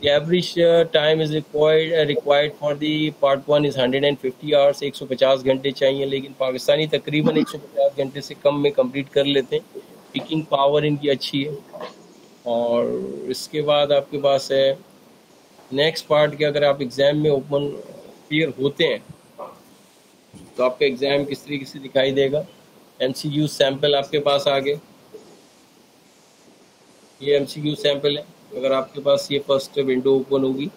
Speaker 1: The average time is required for the part 1 is 150 hours, 150 घंटे चाहिए, लेकिन पाकिस्तानी तकरीबन 150 घंटे से कम में complete कर लेते हैं. पिकिंग पावर इनकी अच्छी है. और इसके बाद आपके पास है नेक्स्ट पार्ट के, अगर आप एग्ज़ाम में ओपन क्लियर होते हैं तो आपका एग्ज़ाम किस तरीके से दिखाई देगा. MCQ सैंपल आपके पास आ गए. ये MCQ सैंपल है. अगर आपके पास ये फर्स्ट विंडो ओपन होगी,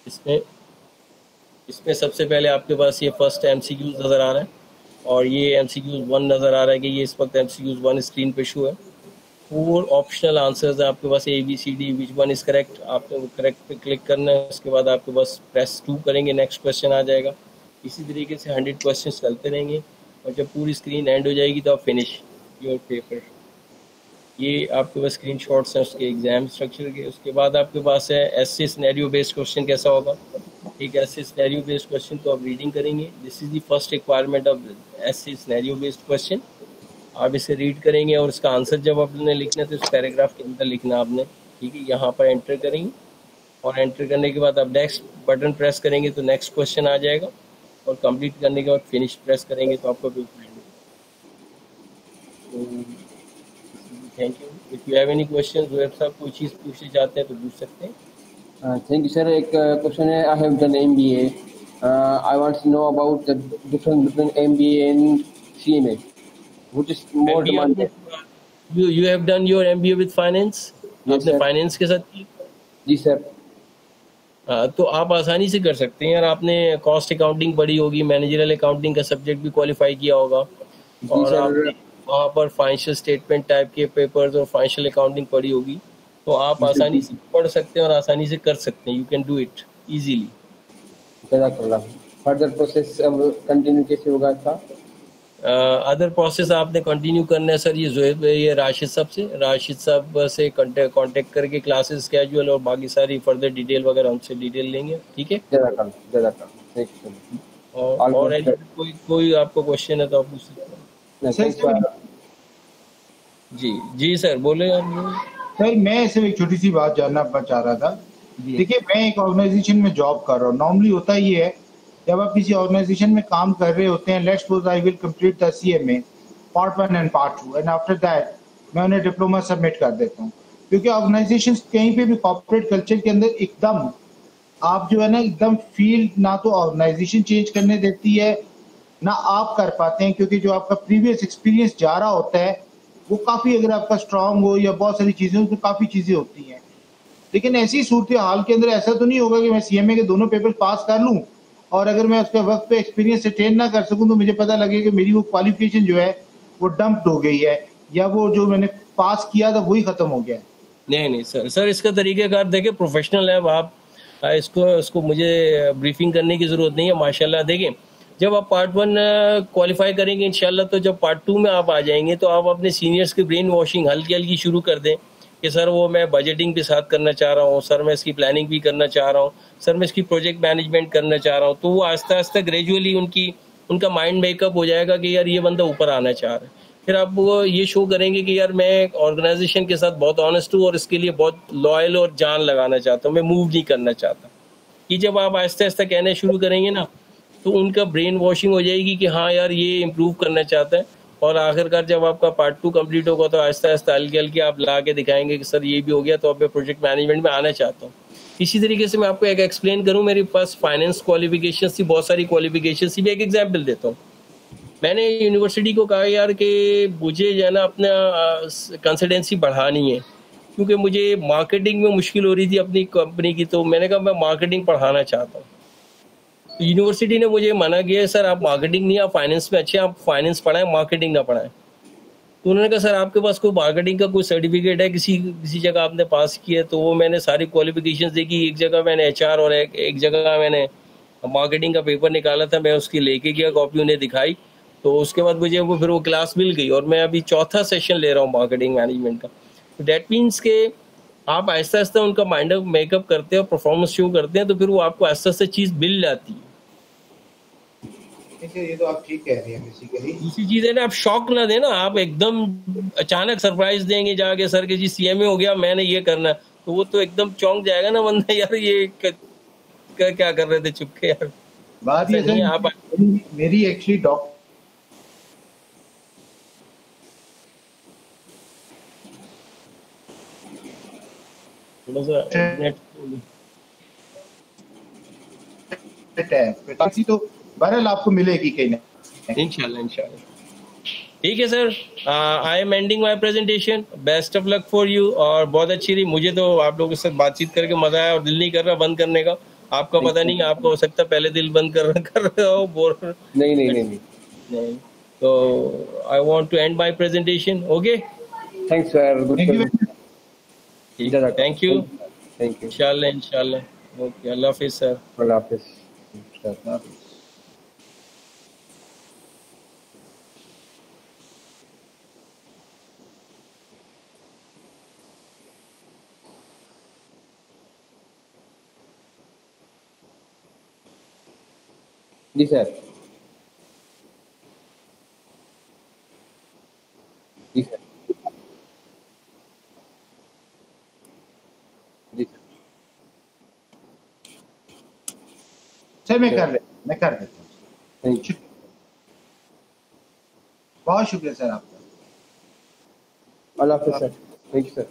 Speaker 1: इसमें सबसे पहले आपके पास ये फर्स्ट MCQ नज़र आ रहा है, और ये MCQ 1 नज़र आ रहा है कि ये इस वक्त MCQ 1 स्क्रीन पे शो है. 4 ऑप्शनल आंसर्स हैं आपके पास, ABCD, which one is correct. आपको करेक्ट पे क्लिक करना है. उसके बाद आपके पास प्रेस 2 करेंगे, नेक्स्ट क्वेश्चन आ जाएगा. इसी तरीके से 100 क्वेश्चन चलते रहेंगे, और जब पूरी स्क्रीन एंड हो जाएगी तो आप फिनिश योर पेपर. ये आपके पास स्क्रीन शॉट्स हैं उसके एग्जाम स्ट्रक्चर के. उसके बाद आपके पास है ऐसे सिनेरियो बेस्ड क्वेश्चन कैसा होगा. एक ऐसे सिनेरियो बेस्ड क्वेश्चन तो आप रीडिंग करेंगे. This is the first requirement of ऐसे सिनेरियो बेस्ड क्वेश्चन. आप इसे रीड करेंगे और उसका आंसर जब आपने लिखना है तो इस पैराग्राफ के अंदर लिखना आपने. ठीक है, यहाँ पर एंटर करेंगे, और एंटर करने के बाद आप नेक्स्ट बटन प्रेस करेंगे तो नेक्स्ट क्वेश्चन आ जाएगा, और कंप्लीट करने के बाद फिनिश प्रेस करेंगे तो आपका पेपर एंड होगा. Thank you. If you have any question, Zoeb साहब कोई चीज़ पूछना चाहते हैं तो पूछ सकते हैं.
Speaker 3: Thank you sir. एक क्वेश्चन है, I have done MBA. I want to know about the difference between MBA and CMA. Which is more demanded?
Speaker 1: You have done your MBA with finance?
Speaker 3: Yes,
Speaker 1: आपने
Speaker 3: sir.
Speaker 1: Finance के साथ की?
Speaker 3: जी sir.
Speaker 1: तो आप आसानी से कर सकते हैं यार. आपने कॉस्ट अकाउंटिंग पढ़ी होगी, मैनेजरल अकाउंटिंग का सब्जेक्ट भी क्वालिफाई किया होगा, और
Speaker 3: सर.
Speaker 1: आपने वहाँ पर फाइनेंशियल स्टेटमेंट टाइप के पेपर्स और फाइनेंशियल अकाउंटिंग पढ़ी होगी, तो आप आसानी से पढ़ सकते हैं और आसानी से कर सकते हैं. You can do it easily.
Speaker 3: जज़ाकल्लाह. फर्दर प्रोसेस अब कंटिन्यू कैसे होगा था?
Speaker 1: अदर प्रोसेस आपने कंटिन्यू करना है सर. ये राशिद साहब से कांटेक्ट करके क्लासेस स्केड्यूल और बाकी सारी फर्दर डिटेल वगैरह उनसे डिटेल लेंगे. ठीक है. और कोई आपको क्वेश्चन है तो आप पूछ सकते हैं. जी सर बोले आप.
Speaker 2: सर मैं सिर्फ एक छोटी सी बात जानना चाह रहा था. देखिए, मैं एक ऑर्गेनाइजेशन में जॉब कर रहा हूँ. नॉर्मली होता ये है, जब आप किसी ऑर्गेनाइजेशन में काम कर रहे होते हैं, let's suppose I will complete the CMA part 1 and part 2, and after that मैं उन्हें डिप्लोमा सबमिट कर देता हूँ. क्योंकि ऑर्गेनाइजेशन कहीं पे भी कॉर्पोरेट कल्चर के अंदर एकदम आप जो है ना, एकदम फील्ड ना तो ऑर्गेनाइजेशन चेंज करने देती है, ना आप कर पाते हैं, क्योंकि जो आपका प्रीवियस एक्सपीरियंस जा रहा होता है वो काफ़ी, अगर आपका स्ट्रांग हो या बहुत सारी चीज़ें, उसमें काफ़ी चीज़ें होती हैं. लेकिन ऐसी सूरत हाल के अंदर ऐसा तो नहीं होगा कि मैं CMA के दोनों पेपर पास कर लूँ, और अगर मैं उसके वक्त पे एक्सपीरियंस अटेन ना कर सकूं तो मुझे पता लगे कि मेरी वो क्वालिफिकेशन जो है वो डंप्ड हो गई है, या वो जो मैंने पास किया था वही खत्म हो गया है.
Speaker 1: नहीं सर इसका तरीक़ेकार देखिए, प्रोफेशनल है आप. इसको मुझे ब्रीफिंग करने की ज़रूरत नहीं है. माशाल्लाह देखिए, जब आप पार्ट 1 क्वालिफाई करेंगे इंशाल्लाह, तो जब पार्ट 2 में आप आ जाएंगे तो आप अपने सीनियर्स की ब्रेन वॉशिंग हल्की शुरू कर दें कि सर वो मैं बजटिंग के साथ करना चाह रहा हूँ, सर मैं इसकी प्लानिंग भी करना चाह रहा हूँ, सर मैं इसकी प्रोजेक्ट मैनेजमेंट करना चाह रहा हूँ. तो वो आस्ते ग्रेजुअली उनका माइंड मेकअप हो जाएगा कि यार ये बंदा ऊपर आना चाह रहा है. फिर आप वो ये शो करेंगे कि यार मैं ऑर्गेनाइजेशन के साथ बहुत ऑनेस्ट हूँ और इसके लिए बहुत लॉयल और जान लगाना चाहता हूँ, मैं मूव नहीं करना चाहता. कि जब आप आहिस्ता कहने शुरू करेंगे ना, तो उनका ब्रेन वॉशिंग हो जाएगी कि हाँ यार ये इम्प्रूव करना चाहता है. और आखिरकार जब आपका पार्ट 2 कंप्लीट होगा तो आहिस्ता हल्के आप ला के दिखाएंगे कि सर ये भी हो गया, तो अब मैं प्रोजेक्ट मैनेजमेंट में आना चाहता हूँ. इसी तरीके से मैं आपको एक एक्सप्लेन करूँ, मेरे पास फाइनेंस क्वालिफिकेशन थी, बहुत सारी क्वालिफिकेशन थी. भी एक एग्जाम्पल देता हूँ. मैंने यूनिवर्सिटी को कहा यार कि मुझे जो है ना अपना कंसल्टेंसी बढ़ानी है, क्योंकि मुझे मार्केटिंग में मुश्किल हो रही थी अपनी कंपनी की. तो मैंने कहा मैं मार्केटिंग पढ़ाना चाहता हूँ. तो यूनिवर्सिटी ने मुझे मना किया, सर आप मार्केटिंग नहीं, आप फाइनेंस में अच्छे, आप फाइनेंस पढ़ाएं, मार्केटिंग ना पढ़ाएं. तो उन्होंने कहा सर आपके पास कोई मार्केटिंग का कोई सर्टिफिकेट है, किसी जगह आपने पास किया है? तो वो मैंने सारी क्वालिफिकेशंस देखी, एक जगह मैंने एचआर और एक जगह मैंने मार्केटिंग का पेपर निकाला था, मैं उसकी लेके गया, कॉपी उन्हें दिखाई। तो उसके बाद मुझे फिर वो क्लास मिल गई और मैं अभी चौथा सेशन ले रहा हूँ मार्केटिंग मैनेजमेंट का। तो डेट मीन्स के आप आहिस्ता आहिस्ता उनका माइंड मेकअप करते हैं और परफॉर्मेंस शो करते हैं, तो फिर वो आपको आहिस्ता आहिस्ता चीज़ मिल जाती है।
Speaker 2: ये तो आप ठीक कह रहे हैं बेसिकली।
Speaker 1: दूसरी चीज है ना, आप शॉक ना देना, आप एकदम अचानक सरप्राइज देंगे जाके सर के जी सीएमए हो गया, मैंने ये करना है, तो वो तो एकदम चौंक जाएगा ना बंदा, यार ये क्या कर रहे थे चुपके यार।
Speaker 2: बात ये
Speaker 1: नहीं,
Speaker 2: सर,
Speaker 1: आप
Speaker 2: मेरी एक्चुअली डॉक्टर
Speaker 1: थोड़ा सा नेट
Speaker 2: है, तो बहरहाल आपको मिलेगी कहीं ना।
Speaker 1: इंशाल्लाह। ठीक है sir, I am ending my presentation, best of luck for you. और बहुत अच्छी रही, मुझे तो आप लोगों के साथ बातचीत करके मजा आया और दिल नहीं कर रहा बंद करने का। आपका पता नहीं, आपका हो सकता है पहले दिल बंद कर रहे हो, बोर नहीं। तो I want to end my presentation. Okay,
Speaker 3: thanks sir, good,
Speaker 1: thank you,
Speaker 3: thank you,
Speaker 1: इंशाल्लाह। ओके, अल्लाह हाफिज सर।
Speaker 3: अल्लाह हाफिज। जी सर, जी सर, जी
Speaker 2: सर मैं कर देता हूँ।
Speaker 3: थैंक यू,
Speaker 2: बहुत शुक्रिया सर आपका।
Speaker 3: अल्लाह हाफिज सर, थैंक यू सर।